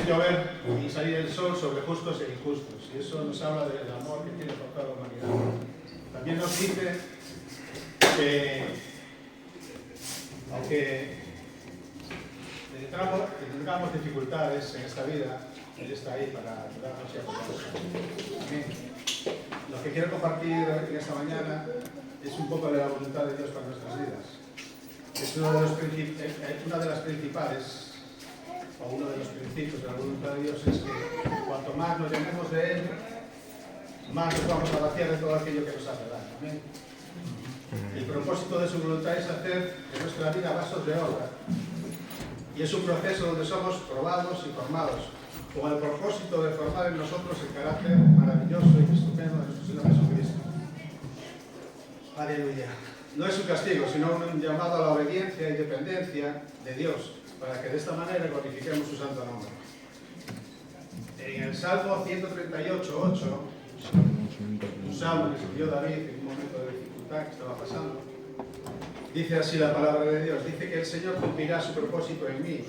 llover y salir el sol sobre justos e injustos. Y eso nos habla del amor que tiene por toda la humanidad. También nos dice que, aunque tengamos dificultades en esta vida, Él está ahí para ayudarnos y apoyarnos. Amén. Lo que quiero compartir en esta mañana es un poco de la voluntad de Dios para nuestras vidas. Es una de las principales, o uno de los principios de la voluntad de Dios, es que cuanto más nos llenemos de Él, más nos vamos a vaciar de todo aquello que nos hace daño. Amén. El propósito de su voluntad es hacer de nuestra vida vasos de obra. Y es un proceso donde somos probados y formados, con el propósito de formar en nosotros el carácter maravilloso y estupendo de nuestro Señor Jesucristo. Aleluya. No es un castigo, sino un llamado a la obediencia y dependencia de Dios, para que de esta manera glorifiquemos su santo nombre. En el Salmo 138:8, un salmo que escribió David en un momento de dificultad que estaba pasando, dice así la palabra de Dios, dice que el Señor cumplirá su propósito en mí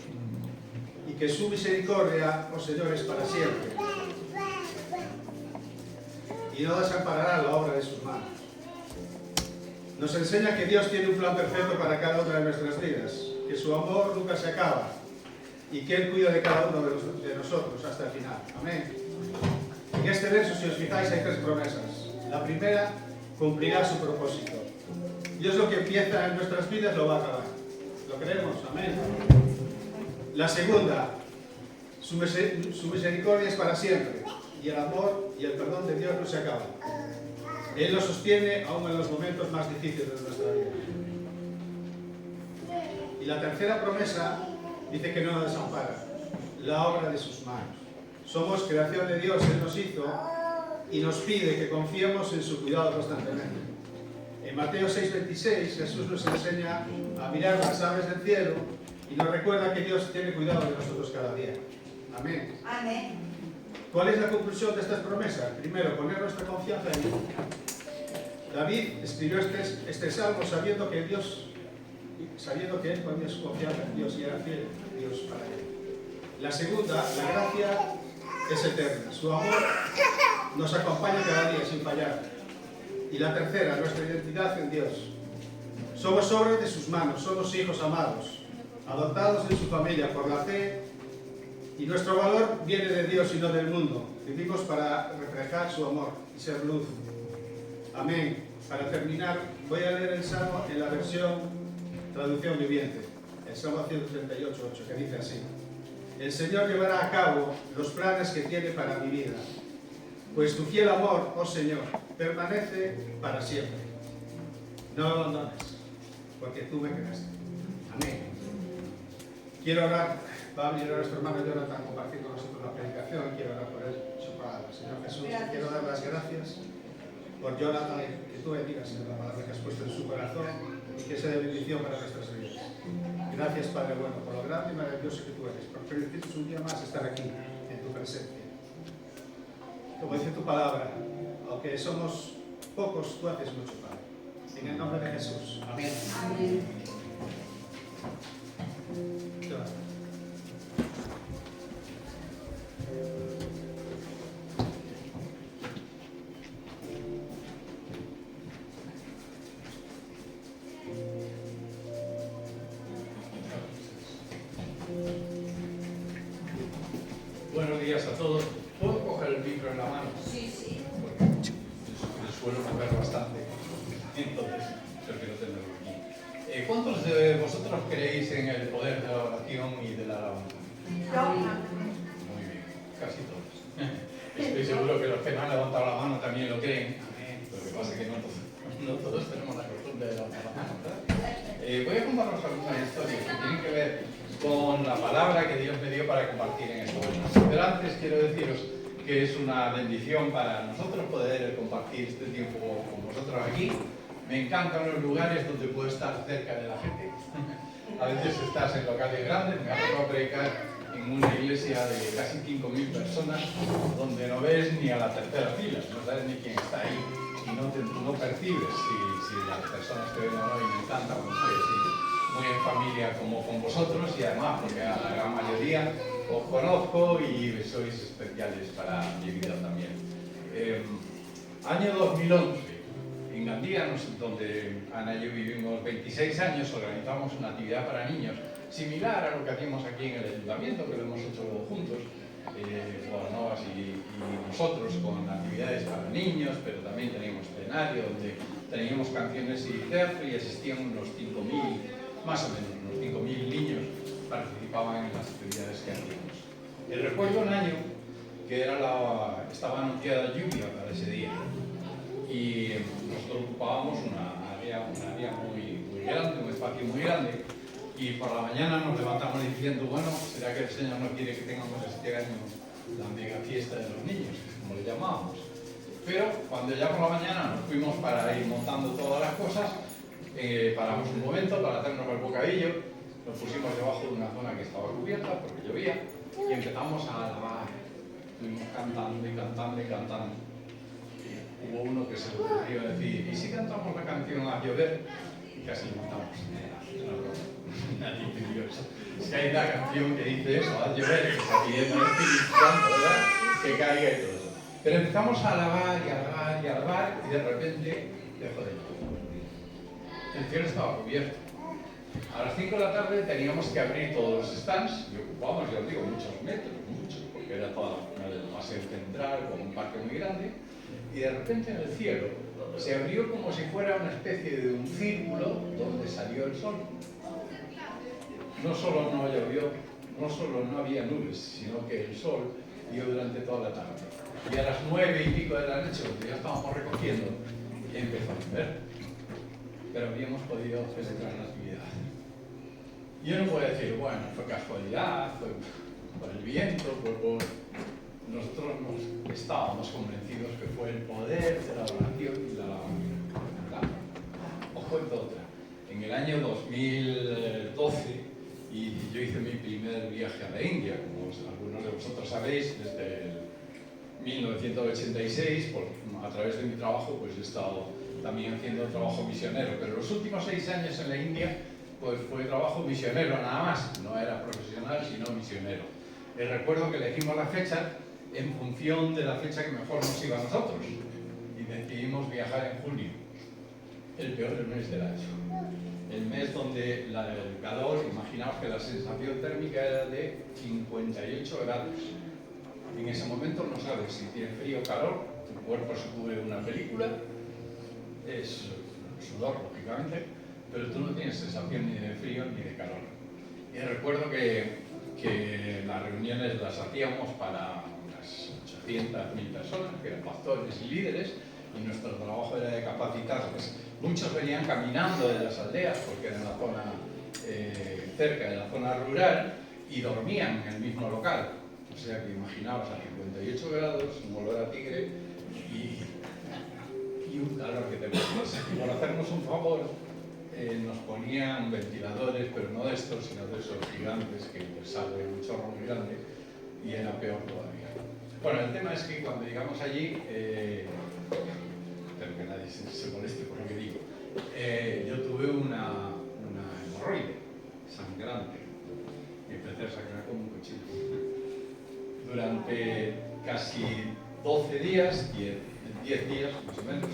y que su misericordia, oh Señor, es para siempre y no desamparará la obra de sus manos. Nos enseña que Dios tiene un plan perfecto para cada una de nuestras vidas, que su amor nunca se acaba y que Él cuida de cada uno de nosotros hasta el final. Amén. En este verso, si os fijáis, hay tres promesas. La primera, cumplirá su propósito. Dios lo que empieza en nuestras vidas lo va a acabar. ¿Lo creemos? Amén. La segunda, su misericordia es para siempre. Y el amor y el perdón de Dios no se acaban. Él nos sostiene aún en los momentos más difíciles de nuestra vida. Y la tercera promesa dice que no nos desampara. La obra de sus manos. Somos creación de Dios, Él nos hizo y nos pide que confiemos en su cuidado constantemente. En Mateo 6:26 Jesús nos enseña a mirar las aves del cielo y nos recuerda que Dios tiene cuidado de nosotros cada día. Amén. Amén. ¿Cuál es la conclusión de estas promesas? Primero, poner nuestra confianza en Él. David escribió este salmo sabiendo que Él ponía su confianza en Dios y era fiel a Dios para Él. La segunda, la gracia es eterna. Su amor nos acompaña cada día sin fallar. Y la tercera, nuestra identidad en Dios. Somos obras de sus manos, somos hijos amados, adoptados en su familia por la fe, y nuestro valor viene de Dios y no del mundo. Vivimos para reflejar su amor y ser luz. Amén. Para terminar, voy a leer el Salmo en la versión traducción viviente, el Salmo 138:8, que dice así: El Señor llevará a cabo los planes que tiene para mi vida, pues tu fiel amor, oh Señor, permanece para siempre. No lo abandones, porque tú me creaste. Amén. Quiero orar. Va a venir a nuestro hermano Jonathan a compartir con nosotros la predicación. Quiero orar por él, su palabra. Señor Jesús, quiero dar las gracias por Jonathan, que tú bendigas, Señor, la palabra que has puesto en su corazón y que sea de bendición para nuestras vidas. Gracias, Padre bueno, por lo grande y maravilloso que tú eres, por permitirnos un día más estar aquí, en tu presencia. Como dice tu palabra, aunque somos pocos, tú haces mucho, Padre. En el nombre de Jesús. Amén. Amén. Jonathan. Buenos días a todos. ¿Puedo coger el micro en la mano? Sí, sí. Porque me suelo mover bastante. Entonces, prefiero tenerlo aquí. ¿Cuántos de vosotros creéis en el poder de la oración y de la alabanza? Muy bien, casi todos. Estoy seguro que los que no han levantado la mano también lo creen. Lo que pasa es que no todos tenemos la costumbre de levantar la mano, ¿verdad? Voy a contaros algunas historias que tienen que ver con la palabra que Dios me dio para compartir en esta hora. Pero antes quiero deciros que es una bendición para nosotros poder compartir este tiempo con vosotros aquí. Me encantan los lugares donde puedo estar cerca de la gente. A veces estás en locales grandes, me ha tocado predicar en una iglesia de casi 5.000 personas donde no ves ni a la tercera fila, no sabes ni quién está ahí y no percibes si las personas te ven o no, y me encanta cuando estoy así muy en familia como con vosotros, y además porque a la gran mayoría os conozco y sois especiales para mi vida también. Año 2011, en Gandía, donde Ana y yo vivimos 26 años, organizamos una actividad para niños similar a lo que hacíamos aquí en el ayuntamiento, que lo hemos hecho juntos, Novas y nosotros, con actividades para niños, pero también teníamos escenario donde teníamos canciones y teatro, y asistían unos 5.000, más o menos, unos 5.000 niños participaban en las actividades que hacíamos. Recuerdo un año que estaba anunciada lluvia para ese día, y nosotros ocupábamos una área muy grande, un espacio muy grande, y por la mañana nos levantamos diciendo, bueno, ¿será que el Señor no quiere que tengamos este año la mega fiesta de los niños, como le llamábamos? Pero cuando ya por la mañana nos fuimos para ir montando todas las cosas, paramos un momento para hacernos el bocadillo, nos pusimos debajo de una zona que estaba cubierta porque llovía, y empezamos a alabar. Estuvimos cantando y cantando y cantando. Hubo uno que se le ocurrió decir, ¿y si cantamos la canción A llover? Y casi montamos. Nadie pidió eso. Si hay una canción que dice eso, A llover, que se pide con el Espíritu Santo, ¿verdad? Que caiga y todo eso. Pero empezamos a alabar y alabar y alabar, y de repente dejó de llover. El cielo estaba cubierto. A las 5 de la tarde teníamos que abrir todos los stands, y ocupábamos, ya os digo, muchos metros, porque era toda la zona del paseo central, con un parque muy grande, y de repente en el cielo se abrió como si fuera una especie de un círculo donde salió el sol. No solo no llovió, no solo no había nubes, sino que el sol dio durante toda la tarde. Y a las 9 y pico de la noche, cuando ya estábamos recogiendo, empezó a llover. Pero habíamos podido celebrar la actividad. Y uno puede decir, bueno, fue casualidad, fue por el viento, fue por... Nosotros estábamos convencidos que fue el poder de la oración y la alabanza. Os cuento otra. En el año 2012, y yo hice mi primer viaje a la India, como algunos de vosotros sabéis, desde el 1986, a través de mi trabajo, pues he estado también haciendo trabajo misionero, pero los últimos 6 años en la India pues fue trabajo misionero nada más, no era profesional sino misionero. Recuerdo que elegimos la fecha en función de la fecha que mejor nos iba a nosotros, y decidimos viajar en junio, el peor del mes del año, el mes donde el calor, imaginaos que la sensación térmica era de 58 grados. En ese momento no sabes si tiene frío o calor, tu cuerpo se cubre una película, es sudor, lógicamente, pero tú no tienes sensación ni de frío ni de calor. Y recuerdo que las reuniones las hacíamos para unas 800.000 personas, que eran pastores y líderes, y nuestro trabajo era de capacitarles. Muchos venían caminando de las aldeas, porque era una zona cerca de la zona rural, y dormían en el mismo local. O sea que imaginaos a 58 grados, un olor a tigre y un calor que te morías. Y por hacernos un favor, nos ponían ventiladores, pero no de estos, sino de esos gigantes que sale un chorro muy grande, y era peor todavía. Bueno, el tema es que cuando llegamos allí, espero que nadie se moleste por lo que digo, yo tuve una hemorroide sangrante y empecé a sangrar como un cochino. Durante casi 12 días, 10 días más o menos,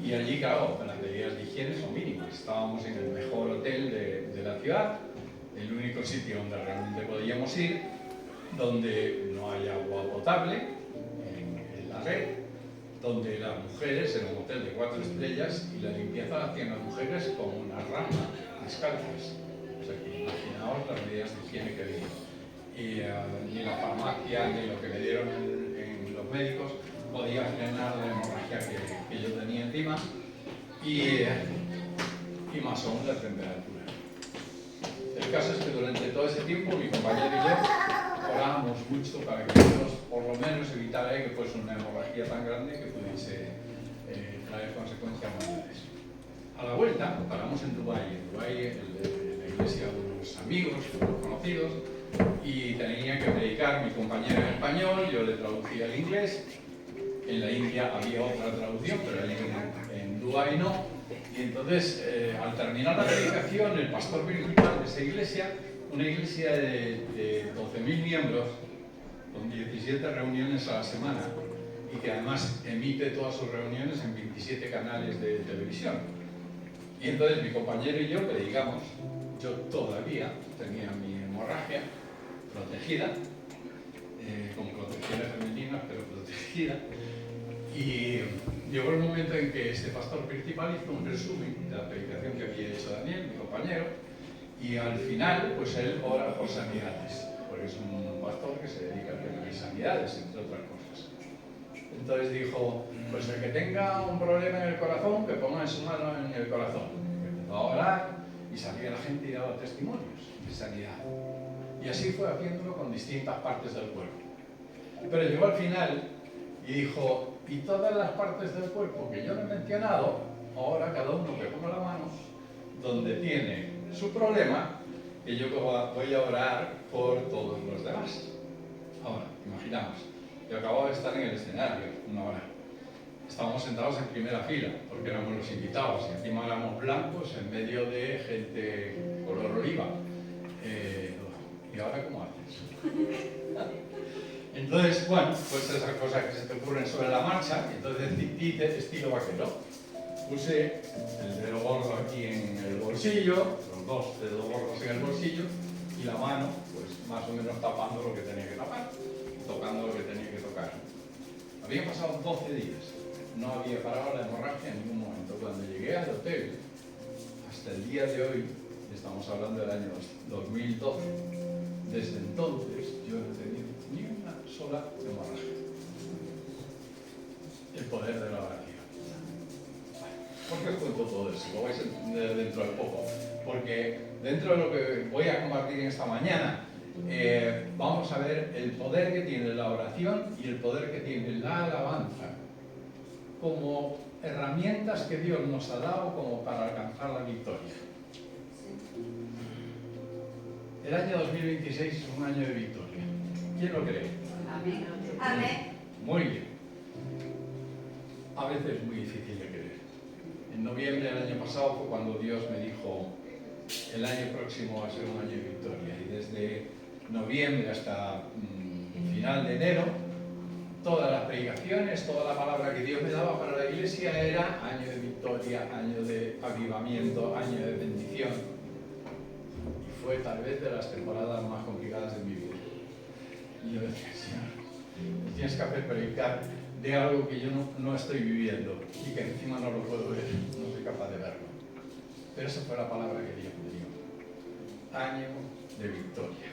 y allí, claro, las medidas de higiene son mínimas. Estábamos en el mejor hotel de la ciudad, el único sitio donde realmente podíamos ir, donde no hay agua potable en la red, donde las mujeres, en un hotel de 4 estrellas, y la limpieza la hacían las mujeres con una rama descalzas. O sea que imaginaos las medidas de higiene que había. Y ni la farmacia ni lo que me dieron en los médicos podía frenar la hemorragia que yo tenía encima, y más aún la temperatura. El caso es que durante todo ese tiempo mi compañero y yo orábamos mucho para que Dios por lo menos evitara que fuese una hemorragia tan grande que pudiese traer consecuencias mayores. A la vuelta paramos en Dubái. En Dubái, en la iglesia de unos amigos, unos conocidos, y tenía que predicar mi compañero en español, yo le traducía al inglés. En la India había otra traducción, pero allí en Dubái no. Y entonces, al terminar la predicación, el pastor principal de esa iglesia una iglesia de 12.000 miembros, con 17 reuniones a la semana, y que además emite todas sus reuniones en 27 canales de televisión. Y entonces mi compañero y yo predicamos. Yo todavía tenía mi hemorragia protegida, con protecciones femeninas, pero protegida. Y llegó el momento en que este pastor principal hizo un resumen de la predicación que había hecho Daniel, mi compañero, y al final, pues él ora por sanidades, porque es un pastor que se dedica al tema de sanidades, entre otras cosas. Entonces dijo, pues el que tenga un problema en el corazón, que ponga su mano en el corazón. Empezó a orar y salía la gente y daba testimonios de sanidad. Y así fue haciéndolo con distintas partes del cuerpo. Pero llegó al final y dijo, y todas las partes del cuerpo que yo no he mencionado, ahora cada uno que ponga la mano donde tiene su problema, que yo voy a orar por todos los demás. Ahora, imaginamos, yo acababa de estar en el escenario una hora. Estábamos sentados en primera fila, porque éramos los invitados, y encima éramos blancos en medio de gente color oliva. ¿Y ahora cómo haces? Entonces, bueno, pues esas cosas que se te ocurren sobre la marcha, entonces estilo vaquero. Puse el dedo gordo aquí en el bolsillo, los dos dedos gordos en el bolsillo, y la mano, pues más o menos tapando lo que tenía que tapar, tocando lo que tenía que tocar. Habían pasado 12 días, no había parado la hemorragia en ningún momento. Cuando llegué al hotel, hasta el día de hoy, estamos hablando del año 2012, desde entonces yo no he tenido ni una sola hemorragia. El poder de la oración. ¿Por qué os cuento todo eso? Lo vais a entender dentro de poco. Porque dentro de lo que voy a compartir esta mañana, vamos a ver el poder que tiene la oración y el poder que tiene la alabanza como herramientas que Dios nos ha dado como para alcanzar la victoria. El año 2026 es un año de victoria. ¿Quién lo cree? Amén. Amén. Muy bien. A veces es muy difícil de creer. En noviembre del año pasado fue cuando Dios me dijo, el año próximo va a ser un año de victoria. Y desde noviembre hasta final de enero, todas las predicaciones, toda la palabra que Dios me daba para la iglesia era año de victoria, año de avivamiento, año de bendición. Y fue tal vez de las temporadas más complicadas de mi vida. Y yo decía, Señor, me tienes que hacer predicar de algo que yo no estoy viviendo y que encima no lo puedo ver, no soy capaz de verlo. Pero esa fue la palabra que Dios me dio. Año de victoria.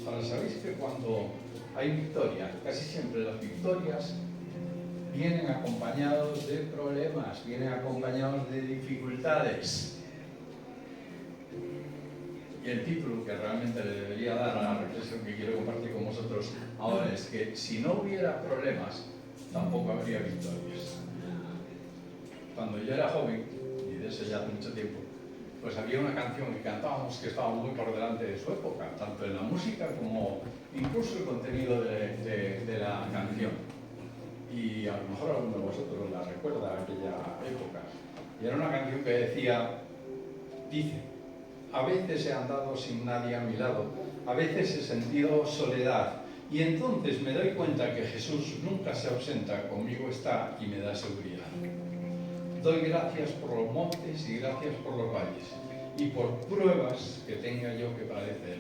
Ahora, ¿sabéis que cuando hay victoria, casi siempre las victorias vienen acompañados de problemas, vienen acompañados de dificultades? Y el título que realmente le debería dar a la reflexión que quiero compartir con vosotros ahora es que si no hubiera problemas, tampoco habría victorias. Cuando yo era joven, y de eso ya hace mucho tiempo, pues había una canción que cantábamos que estaba muy por delante de su época, tanto en la música como incluso el contenido de la canción. Y a lo mejor alguno de vosotros la recuerda aquella época. Y era una canción que dice, a veces he andado sin nadie a mi lado, a veces he sentido soledad, y entonces me doy cuenta que Jesús nunca se ausenta, conmigo está y me da seguridad. Doy gracias por los montes y gracias por los valles, y por pruebas que tenga yo que padecer.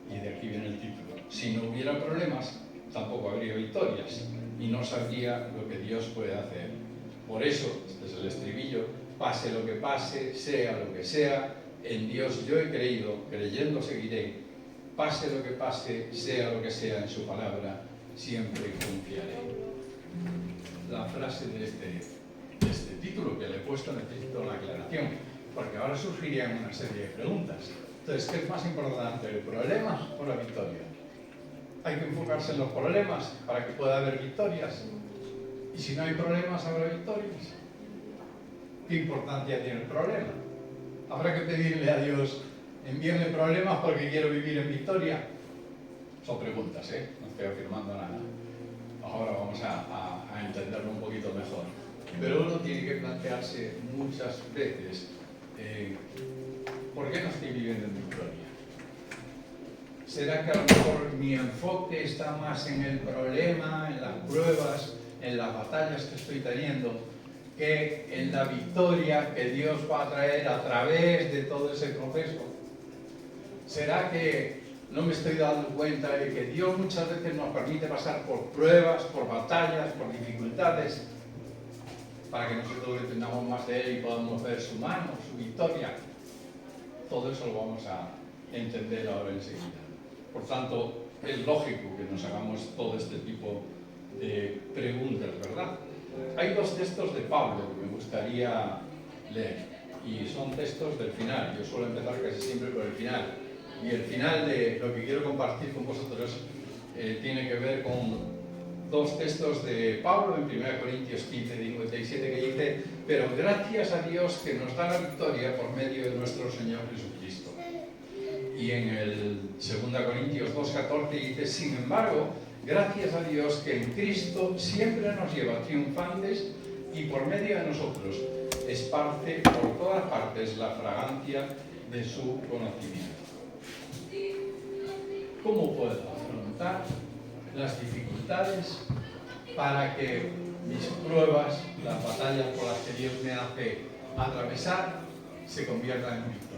Y de aquí viene el título. Si no hubiera problemas, tampoco habría victorias, y no sabría lo que Dios puede hacer. Por eso, este es el estribillo, pase lo que pase, sea lo que sea, en Dios yo he creído, creyendo seguiré. Pase lo que pase, sea lo que sea en su palabra, siempre confiaré. La frase de este título que le he puesto necesito una aclaración, porque ahora surgirían una serie de preguntas. Entonces, ¿qué es más importante, el problema o la victoria? Hay que enfocarse en los problemas para que pueda haber victorias. Y si no hay problemas, habrá victorias. ¿Qué importancia tiene el problema? Habrá que pedirle a Dios, envíenme problemas porque quiero vivir en victoria. Son preguntas, no estoy afirmando nada. Ahora vamos a entenderlo un poquito mejor. Pero uno tiene que plantearse muchas veces, ¿por qué no estoy viviendo en victoria? ¿Será que a lo mejor mi enfoque está más en el problema, en las pruebas, en las batallas que estoy teniendo, que en la victoria que Dios va a traer a través de todo ese proceso? ¿Será que no me estoy dando cuenta de que Dios muchas veces nos permite pasar por pruebas, por batallas, por dificultades, para que nosotros dependamos más de Él y podamos ver su mano, su victoria? Todo eso lo vamos a entender ahora enseguida. Por tanto, es lógico que nos hagamos todo este tipo de preguntas, ¿verdad? Hay dos textos de Pablo que me gustaría leer, y son textos del final. Yo suelo empezar casi siempre por el final, y el final de lo que quiero compartir con vosotros tiene que ver con dos textos de Pablo en 1 Corintios 15, 57, que dice: pero gracias a Dios que nos da la victoria por medio de nuestro Señor Jesucristo. Y en el 2 Corintios 2:14 dice: sin embargo, gracias a Dios que en Cristo siempre nos lleva triunfantes y por medio de nosotros esparce por todas partes la fragancia de su conocimiento. ¿Cómo puedo afrontar las dificultades para que mis pruebas, las batallas por las que Dios me hace atravesar, se conviertan en victoria?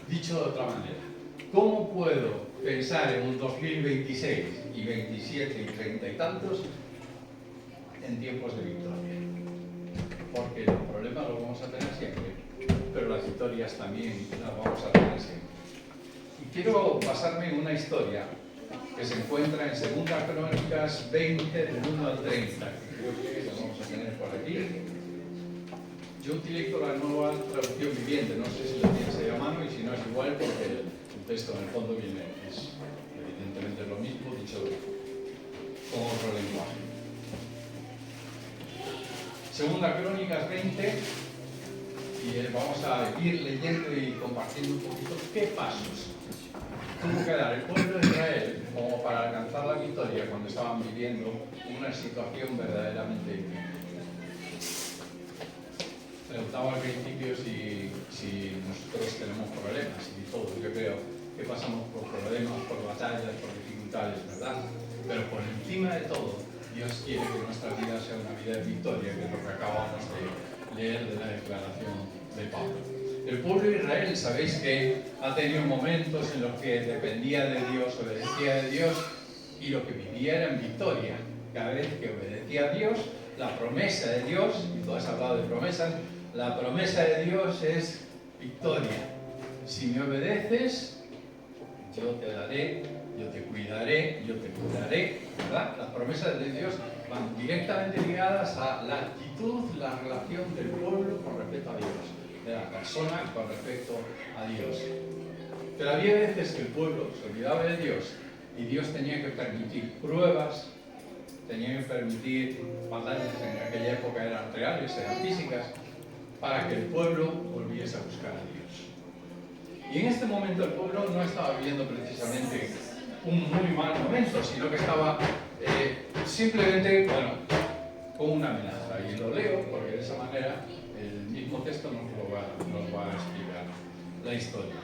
Dicho de otra manera, ¿cómo puedo pensar en un 2026 y 27 y 30 y tantos en tiempos de victoria? Porque los problemas los vamos a tener siempre, pero las victorias también las vamos a tener siempre. Y quiero basarme en una historia que se encuentra en 2 Crónicas 20, del 1 al 30. Creo que la vamos a tener por aquí. Yo utilizo la nueva traducción viviente, no sé si la tienes ahí a mano, y si no es igual porque el texto en el fondo viene, es evidentemente lo mismo, dicho con otro lenguaje. 2 Crónicas 20, y vamos a ir leyendo y compartiendo un poquito qué pasos tuvo que dar el pueblo de Israel como para alcanzar la victoria cuando estaban viviendo una situación verdaderamente difícil. Preguntaba al principio si nosotros tenemos problemas, y todo. Yo creo que pasamos por problemas, por batallas, por dificultades, ¿verdad? Pero por encima de todo, Dios quiere que nuestra vida sea una vida de victoria, que es lo que acabamos de leer de la declaración de Pablo. El pueblo de Israel, sabéis que ha tenido momentos en los que dependía de Dios, obedecía de Dios, y lo que vivía era en victoria. Cada vez que obedecía a Dios, la promesa de Dios, y tú has hablado de promesas, la promesa de Dios es victoria. Si me obedeces, yo te daré, yo te cuidaré, yo te curaré, ¿verdad? Las promesas de Dios van directamente ligadas a la actitud, la relación del pueblo con respecto a Dios, de la persona con respecto a Dios. Pero había veces que el pueblo se olvidaba de Dios y Dios tenía que permitir pruebas, tenía que permitir batallas, en aquella época eran reales, eran físicas, para que el pueblo volviese a buscar a Dios. Y en este momento el pueblo no estaba viviendo precisamente un muy mal momento, sino que estaba simplemente, con una amenaza. Y lo leo porque de esa manera el mismo texto nos va a explicar la historia.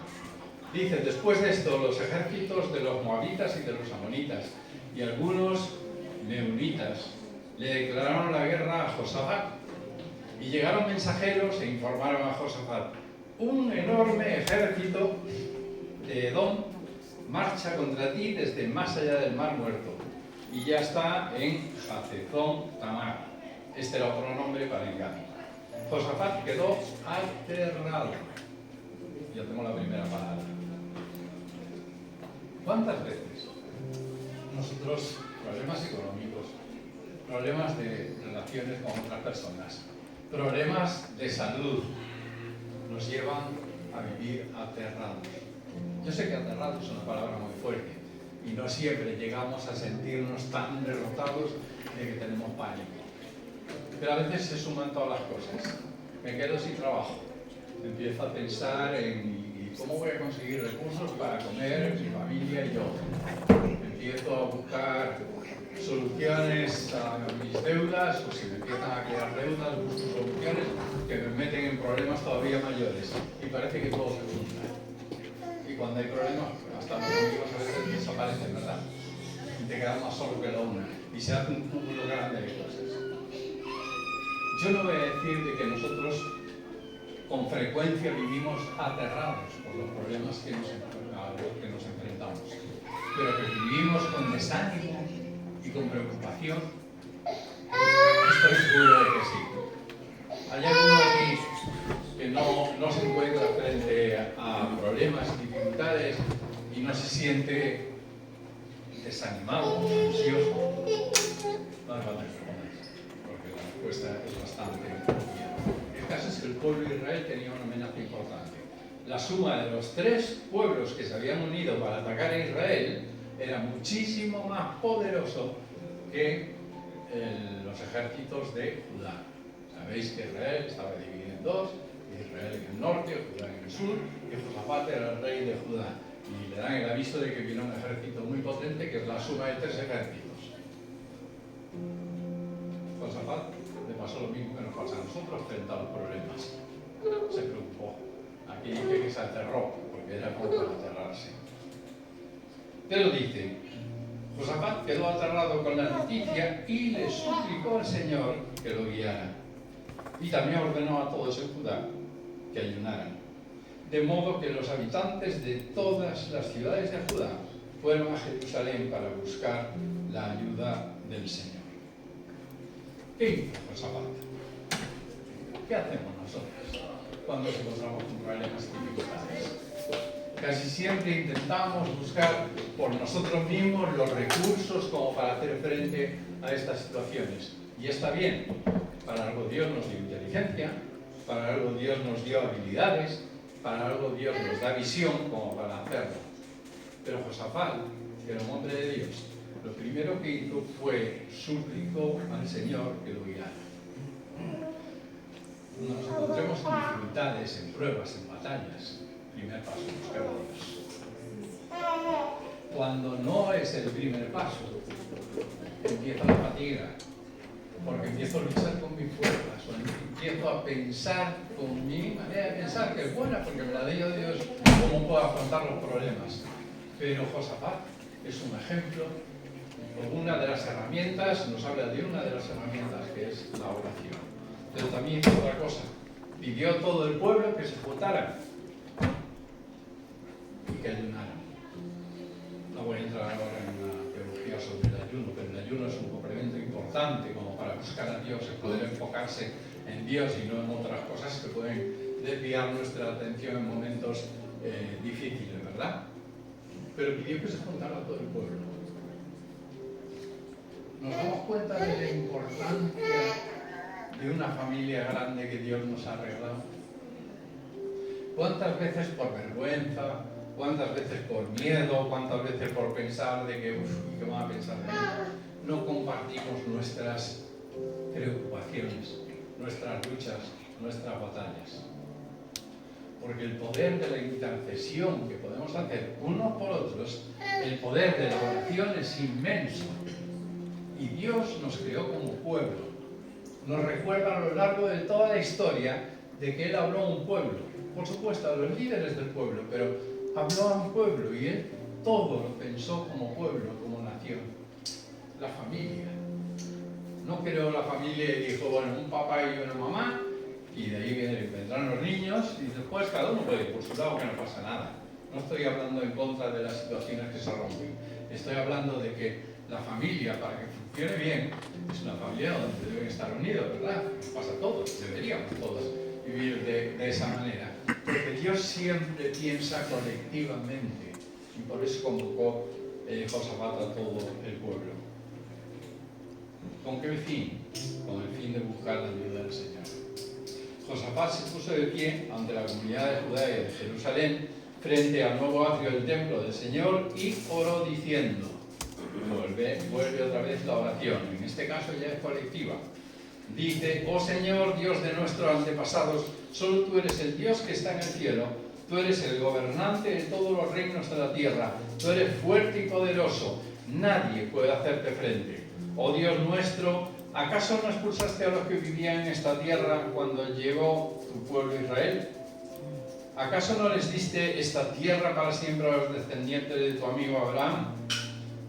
Dice: después de esto, los ejércitos de los moabitas y de los amonitas y algunos meunitas le declararon la guerra a Josafat. Y llegaron mensajeros e informaron a Josafat: un enorme ejército de Edom marcha contra ti desde más allá del Mar Muerto y ya está en Hazezón Tamar. Este era otro nombre para Engaddi. Josafat quedó aterrado. Ya tengo la primera palabra. ¿Cuántas veces nosotros, problemas económicos, problemas de relaciones con otras personas, problemas de salud, nos llevan a vivir aterrados? Yo sé que aterrados es una palabra muy fuerte y no siempre llegamos a sentirnos tan derrotados de que tenemos pánico. Pero a veces se suman todas las cosas. Me quedo sin trabajo, empiezo a pensar en cómo voy a conseguir recursos para comer mi familia y yo. Empiezo a buscar soluciones a mis deudas, o si me empiezan a crear deudas, busco soluciones que me meten en problemas todavía mayores y parece que todo se junta. Y cuando hay problemas, hasta los amigos a veces desaparecen, ¿verdad? Y te quedas más solo que la una. Y se hace un cúmulo grande de cosas. Yo no voy a decir de que nosotros con frecuencia vivimos aterrados por los problemas a los que nos enfrentamos, pero que vivimos con desánimo y con preocupación. Estoy seguro de que sí. Hay alguno aquí que no se encuentra frente a problemas y dificultades y no se siente desanimado, ansioso. No hace falta que respondáis, porque la respuesta es bastante obvia. El caso es que el pueblo de Israel tenía una amenaza importante. La suma de los tres pueblos que se habían unido para atacar a Israel era muchísimo más poderoso que los ejércitos de Judá. Sabéis que Israel estaba dividido en dos, Israel en el norte, Judá en el sur, y Josafat era el rey de Judá. Y le dan el aviso de que viene un ejército muy potente, que es la suma de tres ejércitos. Josafat le pasó lo mismo que nos pasa a nosotros frente a los problemas. Se preocupó. Aquí dice que se aterró, porque era como para aterrarse. Pero dice, Josafat quedó aterrado con la noticia y le suplicó al Señor que lo guiara. Y también ordenó a todos en Judá que ayunaran. De modo que los habitantes de todas las ciudades de Judá fueron a Jerusalén para buscar la ayuda del Señor. ¿Qué hizo Josafat? ¿Qué hacemos nosotros cuando nos encontramos con problemas y dificultades? Casi siempre intentamos buscar por nosotros mismos los recursos como para hacer frente a estas situaciones. Y está bien, para algo Dios nos dio inteligencia, para algo Dios nos dio habilidades, para algo Dios nos da visión como para hacerlo. Pero Josafat, que era un hombre de Dios, lo primero que hizo fue suplicó al Señor que lo guiara. Cuando nos encontremos en dificultades, en pruebas, en batallas, primer paso, buscar a Dios. Cuando no es el primer paso, empieza la fatiga, porque empiezo a luchar con mis fuerzas, o empiezo a pensar con mi manera de pensar, que es buena, porque me la dio Dios, cómo puedo afrontar los problemas. Pero Josafat es un ejemplo, una de las herramientas, nos habla de una de las herramientas, que es la oración. Pero también hizo otra cosa, pidió a todo el pueblo que se juntaran y que ayunaran. No voy a entrar ahora en una teología sobre el ayuno, pero el ayuno es un complemento importante como para buscar a Dios, es poder enfocarse en Dios y no en otras cosas que pueden desviar nuestra atención en momentos difíciles, ¿verdad? Pero pidió que se juntara todo el pueblo. Nos damos cuenta de la importancia de una familia grande que Dios nos ha regalado. ¿Cuántas veces por vergüenza, cuántas veces por miedo, cuántas veces por pensar de que, ¿qué van a pensar de mí? No compartimos nuestras preocupaciones, nuestras luchas, nuestras batallas. Porque el poder de la intercesión que podemos hacer unos por otros, el poder de la oración es inmenso. Y Dios nos creó como pueblo. Nos recuerda a lo largo de toda la historia de que Él habló a un pueblo. Por supuesto, a los líderes del pueblo, pero habló a un pueblo y Él todo lo pensó como pueblo, como nación. La familia. No creó la familia y dijo, bueno, un papá y una mamá, y de ahí vendrán los niños, y después cada uno puede ir por su lado, que no pasa nada. No estoy hablando en contra de las situaciones que se rompen. Estoy hablando de que la familia, para que funcione bien, es una familia donde deben estar unidos, ¿verdad? Nos pasa a todos, deberíamos todos vivir de esa manera. Porque Dios siempre piensa colectivamente, y por eso convocó Josafat a todo el pueblo. ¿Con qué fin? Con el fin de buscar la ayuda del Señor. Josafat se puso de pie ante la comunidad de Judá y de Jerusalén, frente al nuevo atrio del templo del Señor, y oró diciendo, vuelve otra vez la oración, en este caso ya es colectiva. Dice, oh Señor, Dios de nuestros antepasados, solo tú eres el Dios que está en el cielo, tú eres el gobernante de todos los reinos de la tierra, tú eres fuerte y poderoso, nadie puede hacerte frente. Oh Dios nuestro, ¿acaso no expulsaste a los que vivían en esta tierra cuando llegó tu pueblo Israel? ¿Acaso no les diste esta tierra para siempre a los descendientes de tu amigo Abraham?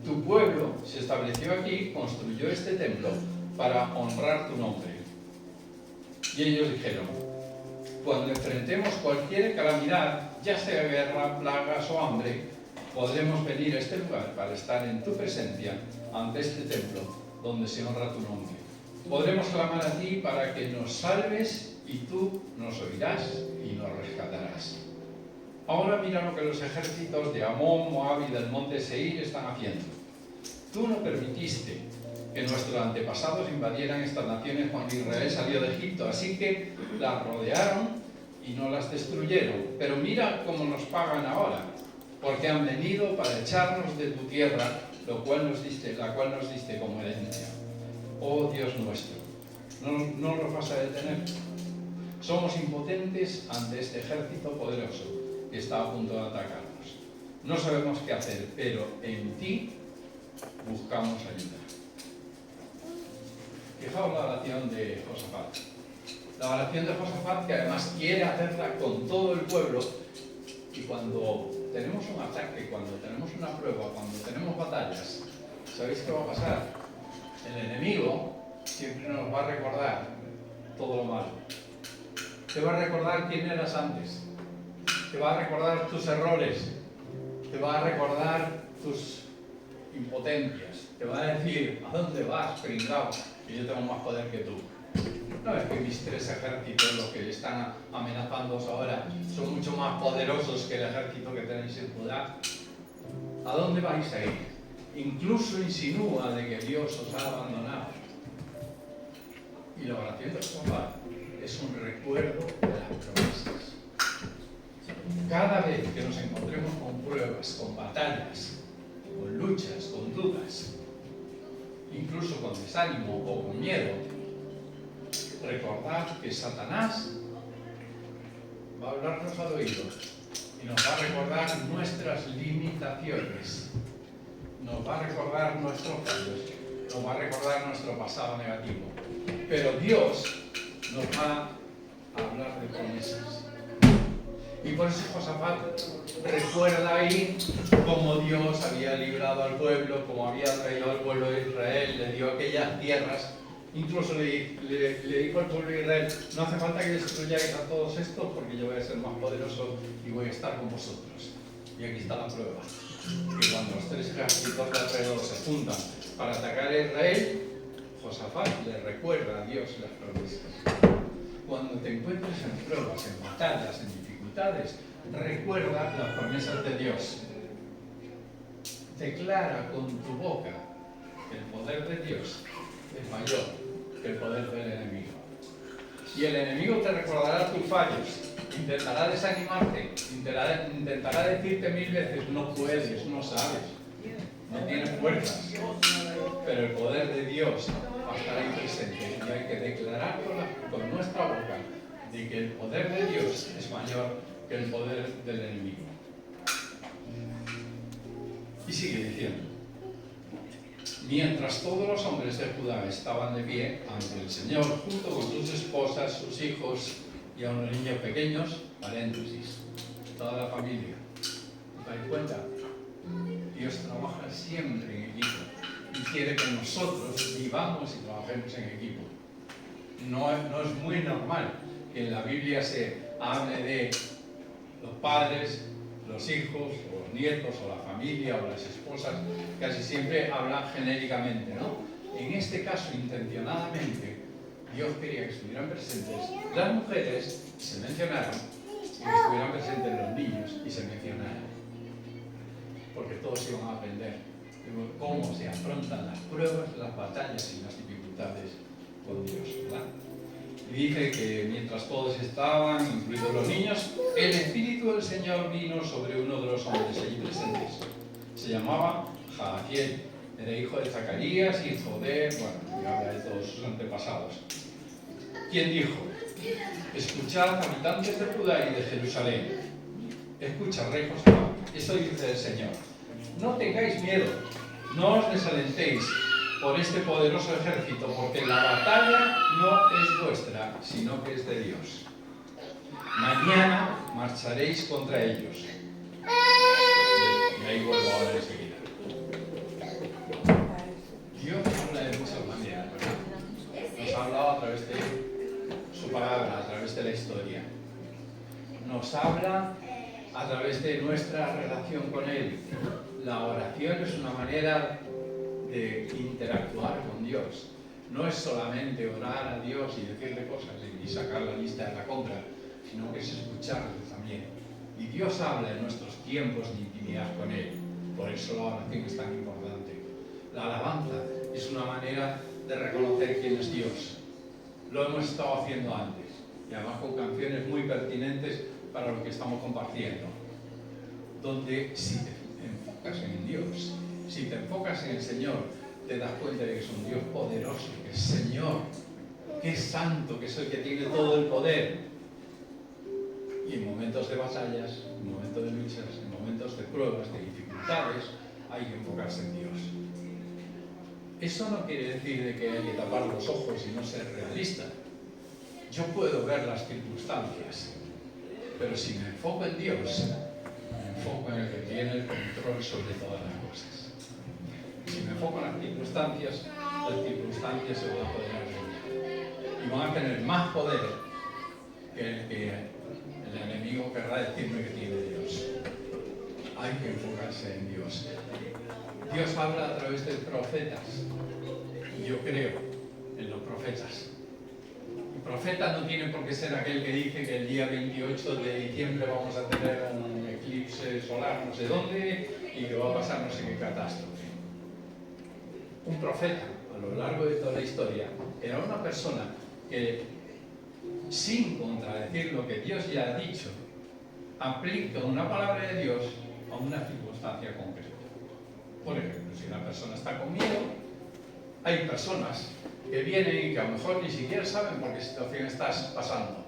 Tu pueblo se estableció aquí, construyó este templo para honrar tu nombre. Y ellos dijeron: cuando enfrentemos cualquier calamidad, ya sea guerra, plagas o hambre, podremos venir a este lugar para estar en tu presencia ante este templo donde se honra tu nombre. Podremos clamar a ti para que nos salves y tú nos oirás y nos rescatarás. Ahora mira lo que los ejércitos de Amón, Moab y del monte Seir están haciendo. Tú no permitiste que nuestros antepasados invadieran estas naciones cuando Israel salió de Egipto, así que las rodearon y no las destruyeron. Pero mira cómo nos pagan ahora, porque han venido para echarnos de tu tierra, la cual nos diste como herencia. Oh Dios nuestro, no nos vas a detener. Somos impotentes ante este ejército poderoso que está a punto de atacarnos. No sabemos qué hacer, pero en ti buscamos ayuda. Fijaos la oración de Josafat. La oración de Josafat, que además quiere hacerla con todo el pueblo, y cuando tenemos un ataque, cuando tenemos una prueba, cuando tenemos batallas, ¿sabéis qué va a pasar? El enemigo siempre nos va a recordar todo lo malo. Te va a recordar quién eras antes. Te va a recordar tus errores. Te va a recordar tus impotencias. Te va a decir: ¿a dónde vas, pringao? Que yo tengo más poder que tú. No es que mis 3 ejércitos, los que están amenazándoos ahora, son mucho más poderosos que el ejército que tenéis en Judá. ¿A dónde vais a ir? Incluso insinúa de que Dios os ha abandonado. Y la oración de Josafat es un recuerdo de las promesas. Cada vez que nos encontremos con pruebas, con batallas, con luchas, con dudas, incluso con desánimo o con miedo, recordad que Satanás va a hablarnos al oído y nos va a recordar nuestras limitaciones, nos va a recordar nuestros fallos, nos va a recordar nuestro pasado negativo. Pero Dios nos va a hablar de promesas. Y por eso Josafat recuerda ahí cómo Dios había librado al pueblo, cómo había traído al pueblo de Israel, le dio aquellas tierras. Incluso le dijo al pueblo de Israel: no hace falta que destruyáis a todos estos porque yo voy a ser más poderoso y voy a estar con vosotros. Y aquí está la prueba. Que cuando los 3 ejércitos de alrededor se juntan para atacar a Israel, Josafat le recuerda a Dios las promesas. Cuando te encuentres en pruebas, en batallas, en dificultades, recuerda las promesas de Dios. Declara con tu boca que el poder de Dios es mayor que el poder del enemigo. Y el enemigo te recordará tus fallos, intentará desanimarte, intentará decirte 1000 veces: no puedes, no sabes, no tienes fuerzas. Pero el poder de Dios va a estar ahí presente y hay que declarar con nuestra boca de que el poder de Dios es mayor que el poder del enemigo. Y sigue diciendo: mientras todos los hombres de Judá estaban de pie ante el Señor, junto con sus esposas, sus hijos y a unos niños pequeños, paréntesis, toda la familia. ¿Os dais cuenta? Dios trabaja siempre en equipo y quiere que nosotros vivamos y trabajemos en equipo. No es muy normal que en la Biblia se hable de los padres, los hijos, o los nietos, o la familia, o las esposas. Casi siempre hablan genéricamente, ¿no? En este caso, intencionadamente, Dios quería que estuvieran presentes las mujeres y se mencionaran, y que estuvieran presentes los niños y se mencionaran. Porque todos iban a aprender cómo se afrontan las pruebas, las batallas y las dificultades con Dios, ¿verdad? Y dice que mientras todos estaban, incluidos los niños, el Espíritu del Señor vino sobre uno de los hombres allí presentes. Se llamaba Jaziel, era hijo de Zacarías, hijo de, y habla de todos sus antepasados. Quien dijo: escuchad, habitantes de Judá y de Jerusalén, escucha, rey Josafat, esto dice el Señor: no tengáis miedo, no os desalentéis por este poderoso ejército, porque la batalla no es vuestra, sino que es de Dios. mañana marcharéis contra ellos. Y ahí vuelvo ahora enseguida. Dios habla de muchas maneras, ¿verdad? Nos ha hablado a través de su palabra, a través de la historia. Nos habla a través de nuestra relación con Él. La oración es una manera de interactuar con Dios. No es solamente orar a Dios y decirle cosas y sacar la lista de la compra, sino que es escucharle también. Y Dios habla en nuestros tiempos de intimidad con Él. Por eso la oración es tan importante. La alabanza es una manera de reconocer quién es Dios. Lo hemos estado haciendo antes, y además con canciones muy pertinentes para lo que estamos compartiendo. Donde si te enfocas en Dios, si te enfocas en el Señor, te das cuenta de que es un Dios poderoso, que es Señor, que es santo, que es el que tiene todo el poder. Y en momentos de batallas, en momentos de luchas, en momentos de pruebas, de dificultades, hay que enfocarse en Dios. Eso no quiere decir de que hay que tapar los ojos y no ser realista. Yo puedo ver las circunstancias, pero si me enfoco en Dios, me enfoco en el que tiene el control sobre todas las cosas. Si me enfoco en las circunstancias se van a apoderar de mí. Y van a tener más poder que el que el enemigo querrá decirme que tiene Dios. Hay que enfocarse en Dios. Dios habla a través de profetas. Y yo creo en los profetas. El profeta no tiene por qué ser aquel que dice que el día 28 de diciembre vamos a tener un eclipse solar no sé dónde y que va a pasar no sé qué catástrofe. Un profeta, a lo largo de toda la historia, era una persona que, sin contradecir lo que Dios ya ha dicho, aplica una palabra de Dios a una circunstancia concreta. Por ejemplo, si una persona está con miedo, hay personas que vienen y que a lo mejor ni siquiera saben por qué situación estás pasando,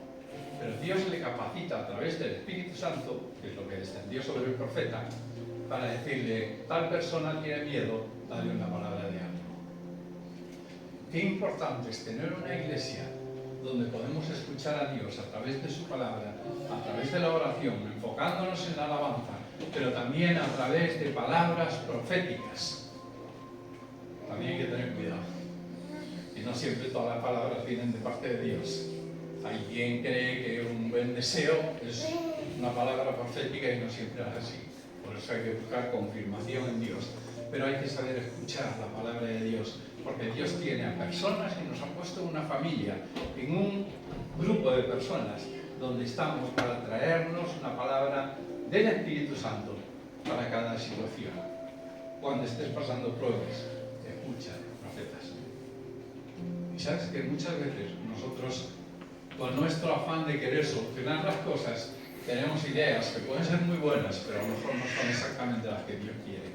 pero Dios le capacita a través del Espíritu Santo, que es lo que descendió sobre el profeta, para decirle, tal persona tiene miedo, dale una palabra de ánimo. Qué importante es tener una iglesia donde podemos escuchar a Dios a través de su palabra, a través de la oración, enfocándonos en la alabanza, pero también a través de palabras proféticas. También hay que tener cuidado. Y no siempre todas las palabras vienen de parte de Dios. Hay quien cree que un buen deseo es una palabra profética y no siempre es así. Por eso hay que buscar confirmación en Dios. Pero hay que saber escuchar la palabra de Dios, porque Dios tiene a personas y nos ha puesto en una familia, en un grupo de personas, donde estamos para traernos una palabra del Espíritu Santo para cada situación. Cuando estés pasando pruebas, escucha, profetas. Y sabes que muchas veces nosotros, con nuestro afán de querer solucionar las cosas, tenemos ideas que pueden ser muy buenas, pero a lo mejor no son exactamente las que Dios quiere.